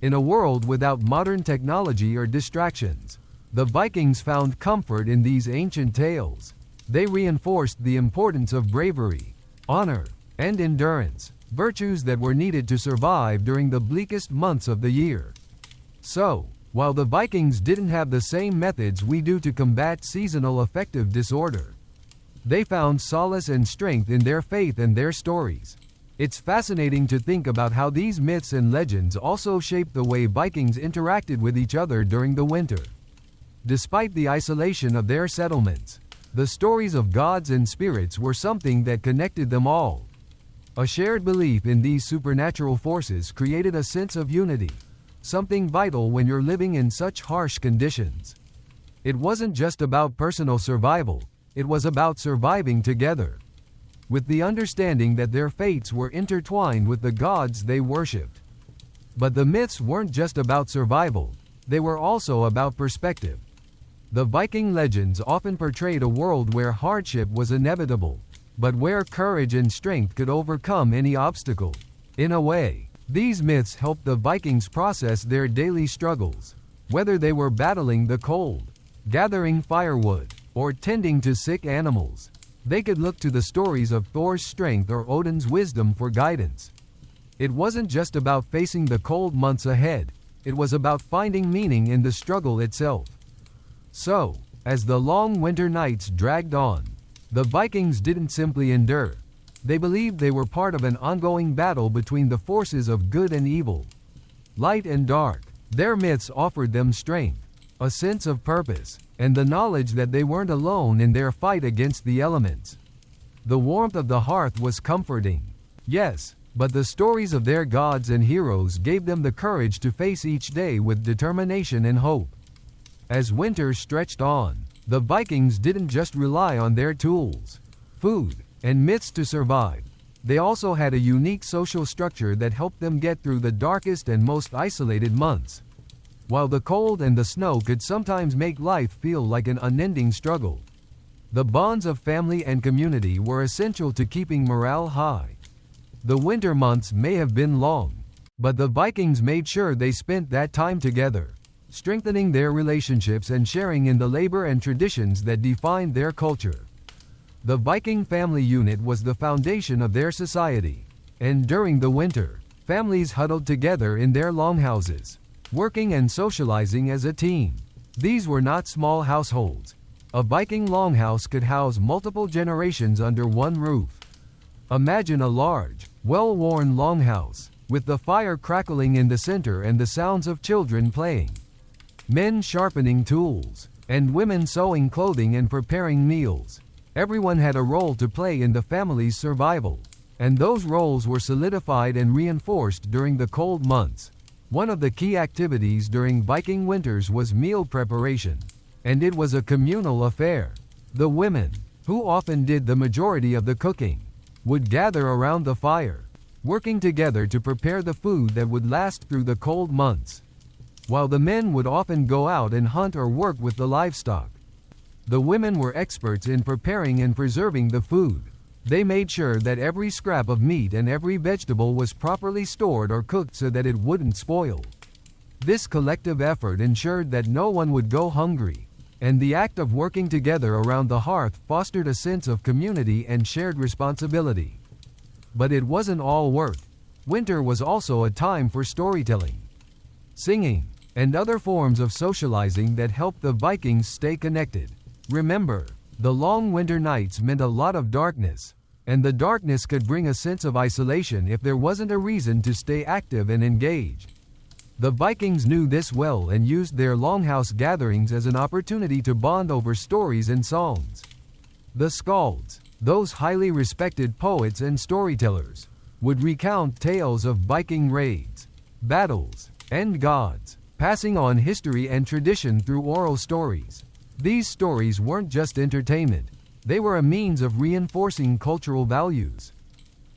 In a world without modern technology or distractions, the Vikings found comfort in these ancient tales. They reinforced the importance of bravery, honor, and endurance, virtues that were needed to survive during the bleakest months of the year. So, while the Vikings didn't have the same methods we do to combat seasonal affective disorder, they found solace and strength in their faith and their stories. It's fascinating to think about how these myths and legends also shaped the way Vikings interacted with each other during the winter. Despite the isolation of their settlements, the stories of gods and spirits were something that connected them all. A shared belief in these supernatural forces created a sense of unity, something vital when you're living in such harsh conditions. It wasn't just about personal survival, it was about surviving together, with the understanding that their fates were intertwined with the gods they worshipped. But the myths weren't just about survival, they were also about perspective. The Viking legends often portrayed a world where hardship was inevitable, but where courage and strength could overcome any obstacle. In a way, these myths helped the Vikings process their daily struggles. Whether they were battling the cold, gathering firewood, or tending to sick animals, they could look to the stories of Thor's strength or Odin's wisdom for guidance. It wasn't just about facing the cold months ahead, it was about finding meaning in the struggle itself. So, as the long winter nights dragged on, the Vikings didn't simply endure. They believed they were part of an ongoing battle between the forces of good and evil, light and dark. Their myths offered them strength, a sense of purpose, and the knowledge that they weren't alone in their fight against the elements. The warmth of the hearth was comforting, yes, but the stories of their gods and heroes gave them the courage to face each day with determination and hope. As winter stretched on, the Vikings didn't just rely on their tools, food, and myths to survive. They also had a unique social structure that helped them get through the darkest and most isolated months. While the cold and the snow could sometimes make life feel like an unending struggle, the bonds of family and community were essential to keeping morale high. The winter months may have been long, but the Vikings made sure they spent that time together, strengthening their relationships and sharing in the labor and traditions that defined their culture. The Viking family unit was the foundation of their society. And during the winter, families huddled together in their longhouses, working and socializing as a team. These were not small households. A Viking longhouse could house multiple generations under one roof. Imagine a large, well-worn longhouse, with the fire crackling in the center and the sounds of children playing, men sharpening tools, and women sewing clothing and preparing meals. Everyone had a role to play in the family's survival, and those roles were solidified and reinforced during the cold months. One of the key activities during Viking winters was meal preparation, and it was a communal affair. The women, who often did the majority of the cooking, would gather around the fire, working together to prepare the food that would last through the cold months, while the men would often go out and hunt or work with the livestock. The women were experts in preparing and preserving the food. They made sure that every scrap of meat and every vegetable was properly stored or cooked so that it wouldn't spoil. This collective effort ensured that no one would go hungry, and the act of working together around the hearth fostered a sense of community and shared responsibility. But it wasn't all work. Winter was also a time for storytelling, singing, and other forms of socializing that helped the Vikings stay connected. Remember, the long winter nights meant a lot of darkness, and the darkness could bring a sense of isolation if there wasn't a reason to stay active and engaged. The Vikings knew this well and used their longhouse gatherings as an opportunity to bond over stories and songs. The skalds, those highly respected poets and storytellers, would recount tales of Viking raids, battles, and gods, passing on history and tradition through oral stories. These stories weren't just entertainment, they were a means of reinforcing cultural values,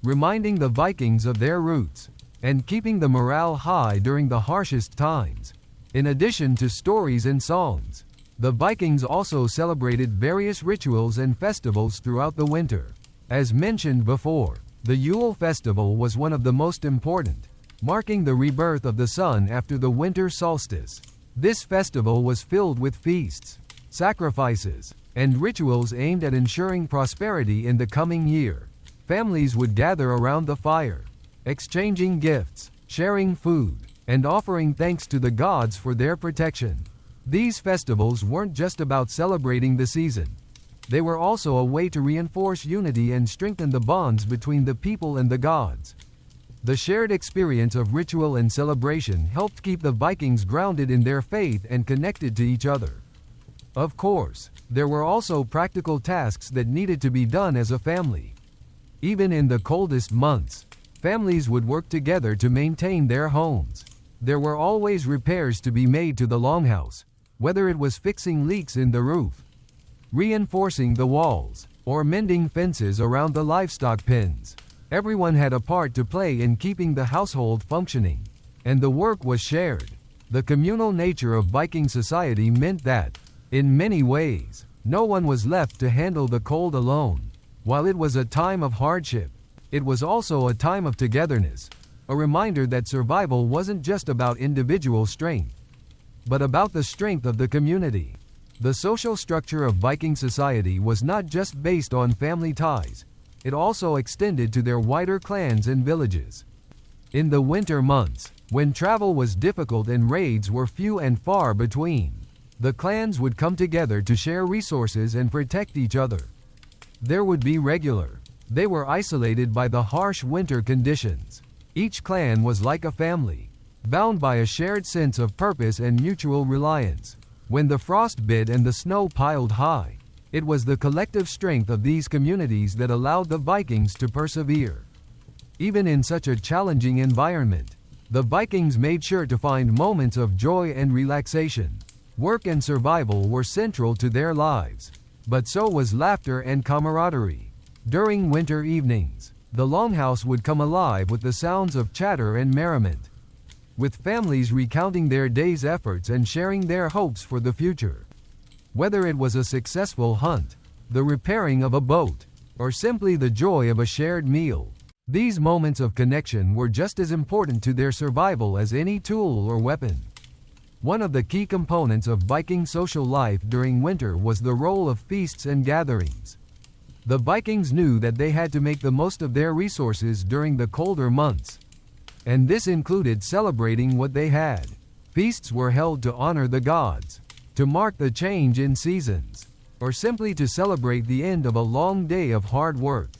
reminding the Vikings of their roots, and keeping the morale high during the harshest times. In addition to stories and songs, the Vikings also celebrated various rituals and festivals throughout the winter. As mentioned before, the Yule festival was one of the most important, marking the rebirth of the sun after the winter solstice. This festival was filled with feasts, sacrifices, and rituals aimed at ensuring prosperity in the coming year. Families would gather around the fire, exchanging gifts, sharing food, and offering thanks to the gods for their protection. These festivals weren't just about celebrating the season. They were also a way to reinforce unity and strengthen the bonds between the people and the gods. The shared experience of ritual and celebration helped keep the Vikings grounded in their faith and connected to each other. Of course, there were also practical tasks that needed to be done as a family. Even in the coldest months, families would work together to maintain their homes. There were always repairs to be made to the longhouse, whether it was fixing leaks in the roof, reinforcing the walls, or mending fences around the livestock pens. Everyone had a part to play in keeping the household functioning, and the work was shared. The communal nature of Viking society meant that, in many ways, no one was left to handle the cold alone. While it was a time of hardship, it was also a time of togetherness, a reminder that survival wasn't just about individual strength, but about the strength of the community. The social structure of Viking society was not just based on family ties, it also extended to their wider clans and villages. In the winter months, when travel was difficult and raids were few and far between, the clans would come together to share resources and protect each other. There would be they were isolated by the harsh winter conditions. Each clan was like a family, bound by a shared sense of purpose and mutual reliance. When the frost bit and the snow piled high, it was the collective strength of these communities that allowed the Vikings to persevere. Even in such a challenging environment, the Vikings made sure to find moments of joy and relaxation. Work and survival were central to their lives, but so was laughter and camaraderie. During winter evenings, the longhouse would come alive with the sounds of chatter and merriment, with families recounting their day's efforts and sharing their hopes for the future. Whether it was a successful hunt, the repairing of a boat, or simply the joy of a shared meal, these moments of connection were just as important to their survival as any tool or weapon. One of the key components of Viking social life during winter was the role of feasts and gatherings. The Vikings knew that they had to make the most of their resources during the colder months. And this included celebrating what they had. Feasts were held to honor the gods, to mark the change in seasons, or simply to celebrate the end of a long day of hard work.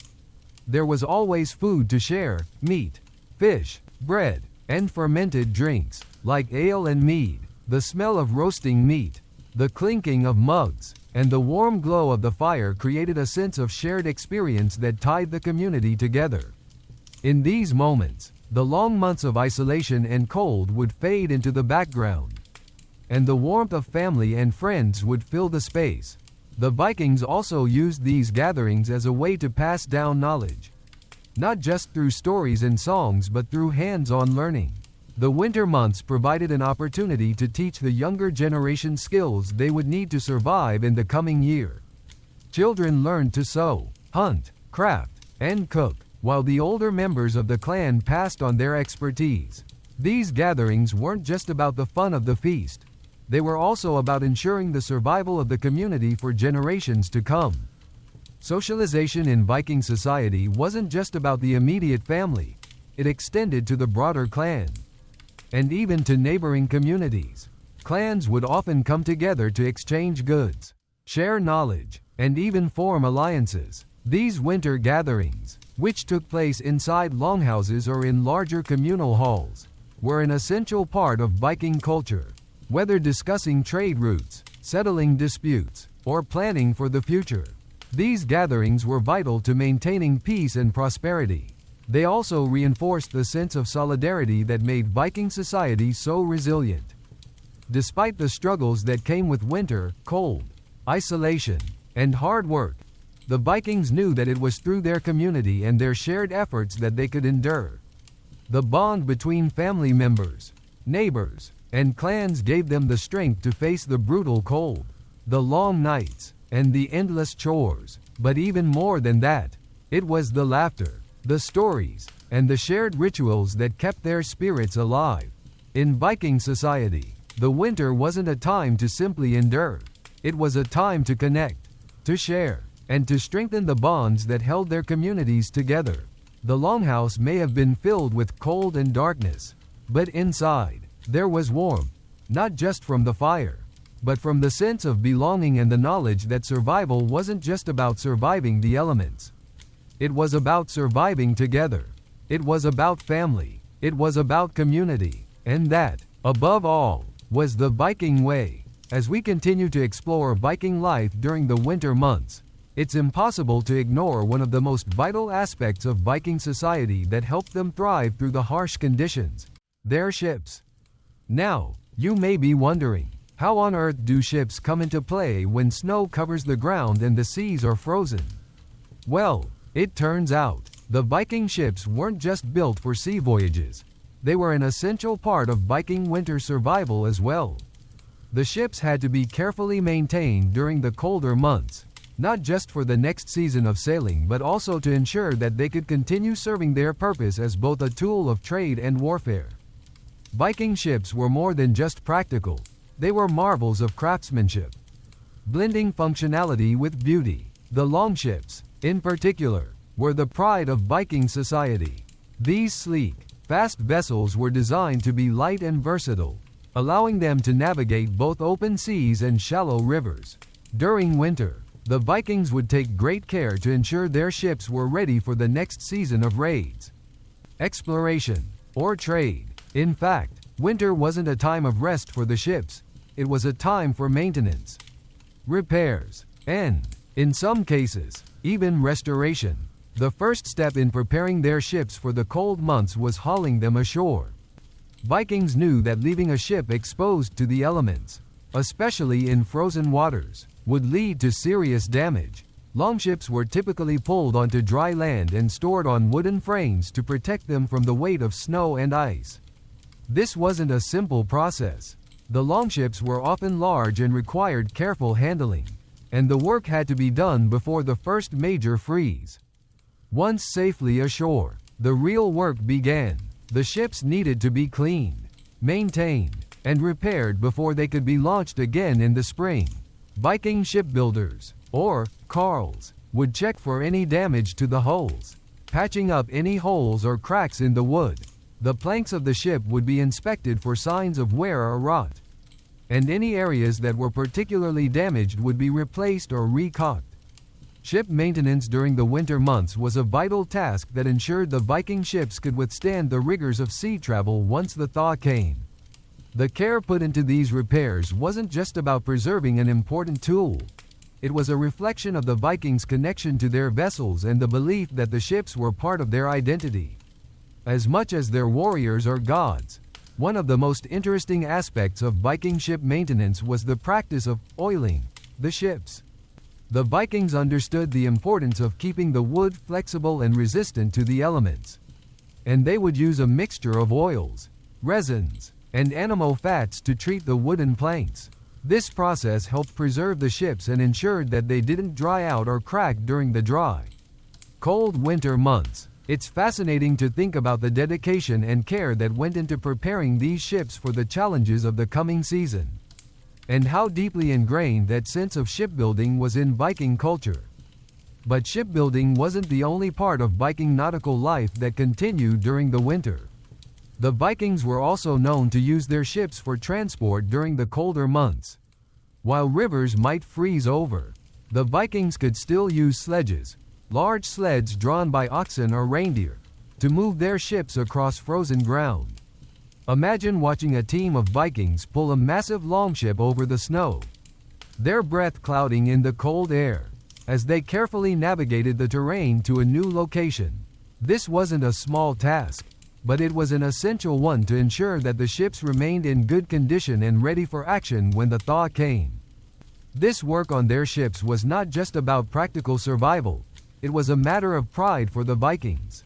There was always food to share: meat, fish, bread, and fermented drinks, like ale and mead. The smell of roasting meat, the clinking of mugs, and the warm glow of the fire created a sense of shared experience that tied the community together. In these moments, the long months of isolation and cold would fade into the background, and the warmth of family and friends would fill the space. The Vikings also used these gatherings as a way to pass down knowledge, not just through stories and songs but through hands-on learning. The winter months provided an opportunity to teach the younger generation skills they would need to survive in the coming year. Children learned to sew, hunt, craft, and cook, while the older members of the clan passed on their expertise. These gatherings weren't just about the fun of the feast. They were also about ensuring the survival of the community for generations to come. Socialization in Viking society wasn't just about the immediate family. It extended to the broader clan, and even to neighboring communities. Clans would often come together to exchange goods, share knowledge, and even form alliances. These winter gatherings, which took place inside longhouses or in larger communal halls, were an essential part of Viking culture. Whether discussing trade routes, settling disputes, or planning for the future, these gatherings were vital to maintaining peace and prosperity. They also reinforced the sense of solidarity that made Viking society so resilient. Despite the struggles that came with winter, cold, isolation, and hard work, the Vikings knew that it was through their community and their shared efforts that they could endure. The bond between family members, neighbors, and clans gave them the strength to face the brutal cold, the long nights, and the endless chores. But even more than that, it was the laughter, the stories, and the shared rituals that kept their spirits alive. In Viking society, the winter wasn't a time to simply endure. It was a time to connect, to share, and to strengthen the bonds that held their communities together. The longhouse may have been filled with cold and darkness, but inside, there was warmth, not just from the fire, but from the sense of belonging and the knowledge that survival wasn't just about surviving the elements. It was about surviving together. It was about family. It was about community. And that, above all, was the Viking way. As we continue to explore Viking life during the winter months, it's impossible to ignore one of the most vital aspects of Viking society that helped them thrive through the harsh conditions: their ships. Now, you may be wondering, how on earth do ships come into play when snow covers the ground and the seas are frozen? Well, it turns out, the Viking ships weren't just built for sea voyages. They were an essential part of Viking winter survival as well. The ships had to be carefully maintained during the colder months, not just for the next season of sailing but also to ensure that they could continue serving their purpose as both a tool of trade and warfare. Viking ships were more than just practical. They were marvels of craftsmanship, blending functionality with beauty. The longships, in particular, were the pride of Viking society. These sleek, fast vessels were designed to be light and versatile, allowing them to navigate both open seas and shallow rivers. During winter, the Vikings would take great care to ensure their ships were ready for the next season of raids, exploration, or trade. In fact, winter wasn't a time of rest for the ships. It was a time for maintenance, repairs, and, in some cases, even restoration. The first step in preparing their ships for the cold months was hauling them ashore. Vikings knew that leaving a ship exposed to the elements, especially in frozen waters, would lead to serious damage. Longships were typically pulled onto dry land and stored on wooden frames to protect them from the weight of snow and ice. This wasn't a simple process. The longships were often large and required careful handling, and the work had to be done before the first major freeze. Once safely ashore, the real work began. The ships needed to be cleaned, maintained, and repaired before they could be launched again in the spring. Viking shipbuilders, or carls, would check for any damage to the hulls, patching up any holes or cracks in the wood. The planks of the ship would be inspected for signs of wear or rot, and any areas that were particularly damaged would be replaced or recaulked. Ship maintenance during the winter months was a vital task that ensured the Viking ships could withstand the rigors of sea travel once the thaw came. The care put into these repairs wasn't just about preserving an important tool. It was a reflection of the Vikings' connection to their vessels and the belief that the ships were part of their identity, as much as their warriors or gods. One of the most interesting aspects of Viking ship maintenance was the practice of oiling the ships. The Vikings understood the importance of keeping the wood flexible and resistant to the elements, and they would use a mixture of oils, resins, and animal fats to treat the wooden planks. This process helped preserve the ships and ensured that they didn't dry out or crack during the dry, cold winter months. It's fascinating to think about the dedication and care that went into preparing these ships for the challenges of the coming season, and how deeply ingrained that sense of shipbuilding was in Viking culture. But shipbuilding wasn't the only part of Viking nautical life that continued during the winter. The Vikings were also known to use their ships for transport during the colder months. While rivers might freeze over, the Vikings could still use sledges, large sleds drawn by oxen or reindeer, to move their ships across frozen ground. Imagine watching a team of Vikings pull a massive longship over the snow, their breath clouding in the cold air, as they carefully navigated the terrain to a new location. This wasn't a small task, but it was an essential one to ensure that the ships remained in good condition and ready for action when the thaw came. This work on their ships was not just about practical survival. It was a matter of pride for the Vikings.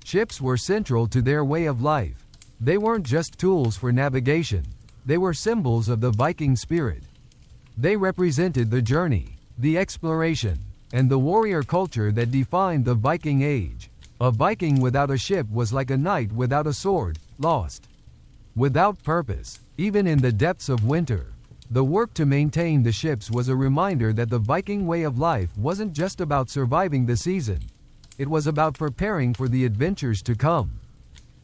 Ships were central to their way of life. They weren't just tools for navigation. They were symbols of the Viking spirit. They represented the journey, the exploration, and the warrior culture that defined the Viking age. A Viking without a ship was like a knight without a sword, lost, without purpose. Even in the depths of winter, the work to maintain the ships was a reminder that the Viking way of life wasn't just about surviving the season. It was about preparing for the adventures to come.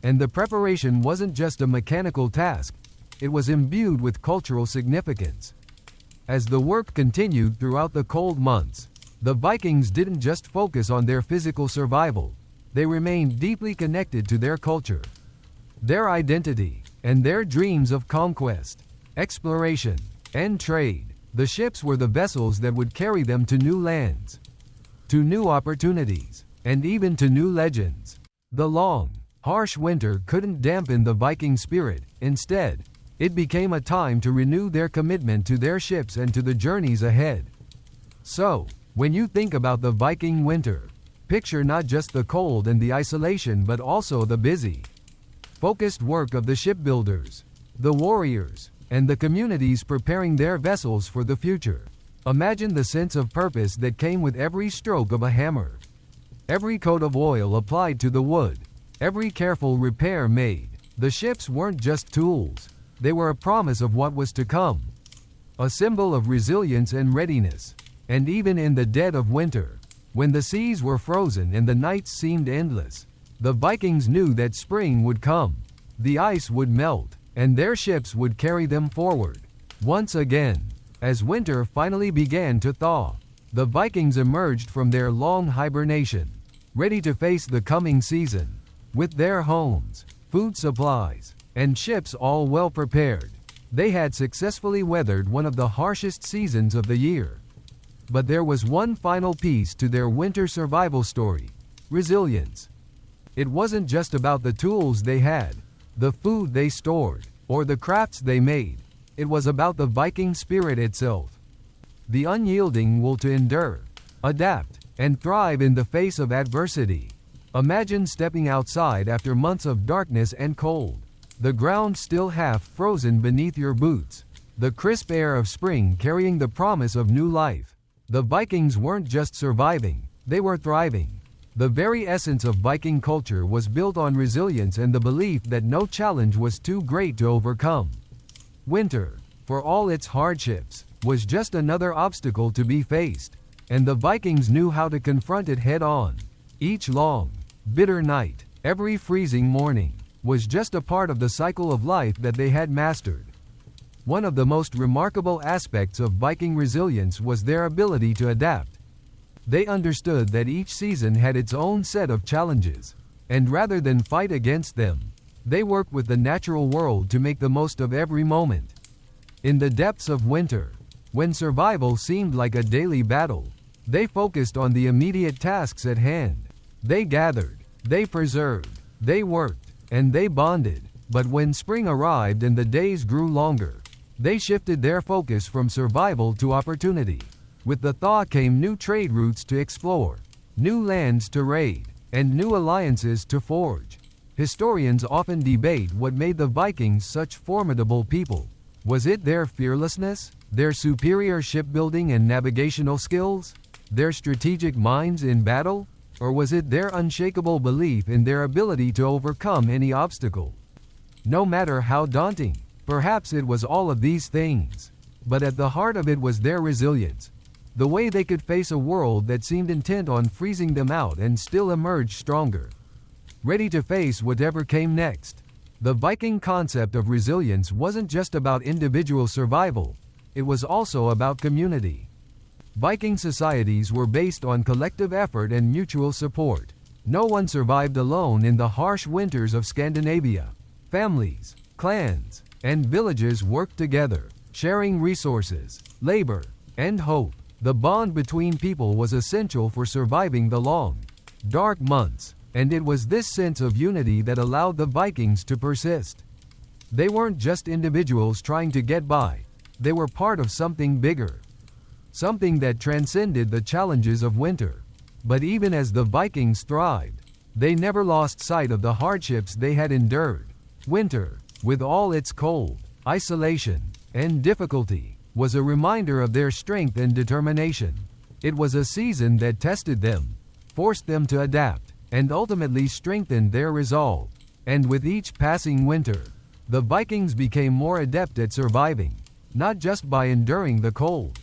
And the preparation wasn't just a mechanical task. It was imbued with cultural significance. As the work continued throughout the cold months, the Vikings didn't just focus on their physical survival. They remained deeply connected to their culture, their identity, and their dreams of conquest, exploration, and trade. The ships were the vessels that would carry them to new lands, to new opportunities, and even to new legends. The long, harsh winter couldn't dampen the Viking spirit. Instead, it became a time to renew their commitment to their ships and to the journeys ahead. So, when you think about the Viking winter, picture not just the cold and the isolation but also the busy, focused work of the shipbuilders, the warriors, and the communities preparing their vessels for the future. Imagine the sense of purpose that came with every stroke of a hammer, every coat of oil applied to the wood, every careful repair made. The ships weren't just tools. They were a promise of what was to come, a symbol of resilience and readiness. And even in the dead of winter, when the seas were frozen and the nights seemed endless, the Vikings knew that spring would come. The ice would melt, and their ships would carry them forward. Once again, as winter finally began to thaw, the Vikings emerged from their long hibernation, ready to face the coming season. With their homes, food supplies, and ships all well prepared, they had successfully weathered one of the harshest seasons of the year. But there was one final piece to their winter survival story: resilience. It wasn't just about the tools they had, the food they stored, or the crafts they made. It was about the Viking spirit itself. The unyielding will to endure, adapt, and thrive in the face of adversity. Imagine stepping outside after months of darkness and cold. The ground still half frozen beneath your boots, the crisp air of spring carrying the promise of new life. The Vikings weren't just surviving, they were thriving. The very essence of Viking culture was built on resilience and the belief that no challenge was too great to overcome. Winter, for all its hardships, was just another obstacle to be faced. and the Vikings knew how to confront it head-on. Each long, bitter night, every freezing morning, was just a part of the cycle of life that they had mastered. One of the most remarkable aspects of Viking resilience was their ability to adapt. They understood that each season had its own set of challenges, and rather than fight against them, they worked with the natural world to make the most of every moment. In the depths of winter, when survival seemed like a daily battle, they focused on the immediate tasks at hand. They gathered, they preserved, they worked, and they bonded. But when spring arrived and the days grew longer, they shifted their focus from survival to opportunity. With the thaw came new trade routes to explore, new lands to raid, and new alliances to forge. Historians often debate what made the Vikings such formidable people. Was it their fearlessness, their superior shipbuilding and navigational skills, their strategic minds in battle, or was it their unshakable belief in their ability to overcome any obstacle? No matter how daunting, perhaps it was all of these things. But at the heart of it was their resilience. The way they could face a world that seemed intent on freezing them out and still emerge stronger, ready to face whatever came next. The Viking concept of resilience wasn't just about individual survival, it was also about community. Viking societies were based on collective effort and mutual support. No one survived alone in the harsh winters of Scandinavia. Families, clans, and villages worked together, sharing resources, labor, and hope. The bond between people was essential for surviving the long, dark months, and it was this sense of unity that allowed the Vikings to persist. They weren't just individuals trying to get by, they were part of something bigger. Something that transcended the challenges of winter. But even as the Vikings thrived, they never lost sight of the hardships they had endured. Winter, with all its cold, isolation, and difficulty, was a reminder of their strength and determination. It was a season that tested them, forced them to adapt, and ultimately strengthened their resolve. And with each passing winter, the Vikings became more adept at surviving, not just by enduring the cold,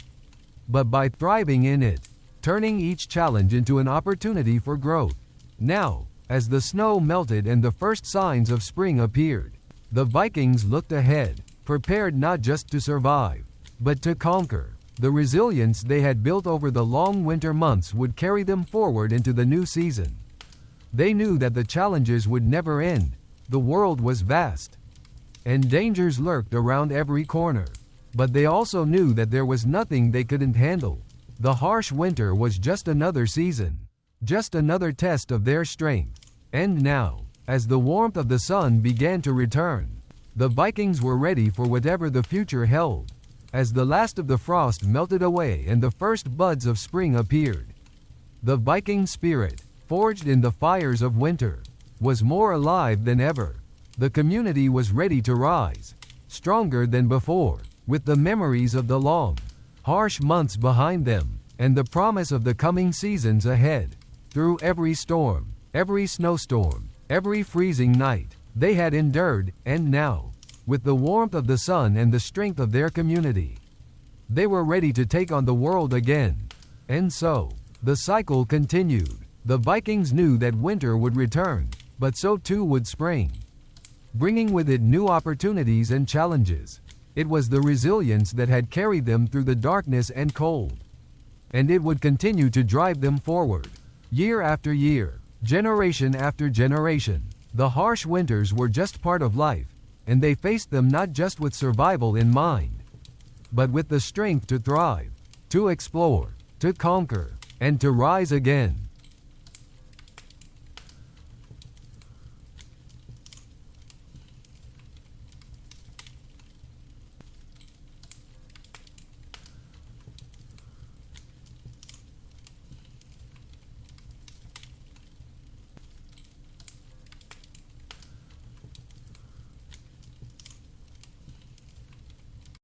but by thriving in it, turning each challenge into an opportunity for growth. Now, as the snow melted and the first signs of spring appeared, the Vikings looked ahead, prepared not just to survive, but to conquer. The resilience they had built over the long winter months would carry them forward into the new season. They knew that the challenges would never end. The world was vast, and dangers lurked around every corner. But they also knew that there was nothing they couldn't handle. The harsh winter was just another season, just another test of their strength. And now, as the warmth of the sun began to return, the Vikings were ready for whatever the future held. As the last of the frost melted away and the first buds of spring appeared, the Viking spirit, forged in the fires of winter, was more alive than ever. The community was ready to rise, stronger than before, with the memories of the long, harsh months behind them, and the promise of the coming seasons ahead. Through every storm, every snowstorm, every freezing night, they had endured, and now, with the warmth of the sun and the strength of their community, they were ready to take on the world again. And so, the cycle continued. The Vikings knew that winter would return, but so too would spring, bringing with it new opportunities and challenges. It was the resilience that had carried them through the darkness and cold, and it would continue to drive them forward. Year after year, generation after generation, the harsh winters were just part of life, and they faced them not just with survival in mind, but with the strength to thrive, to explore, to conquer, and to rise again.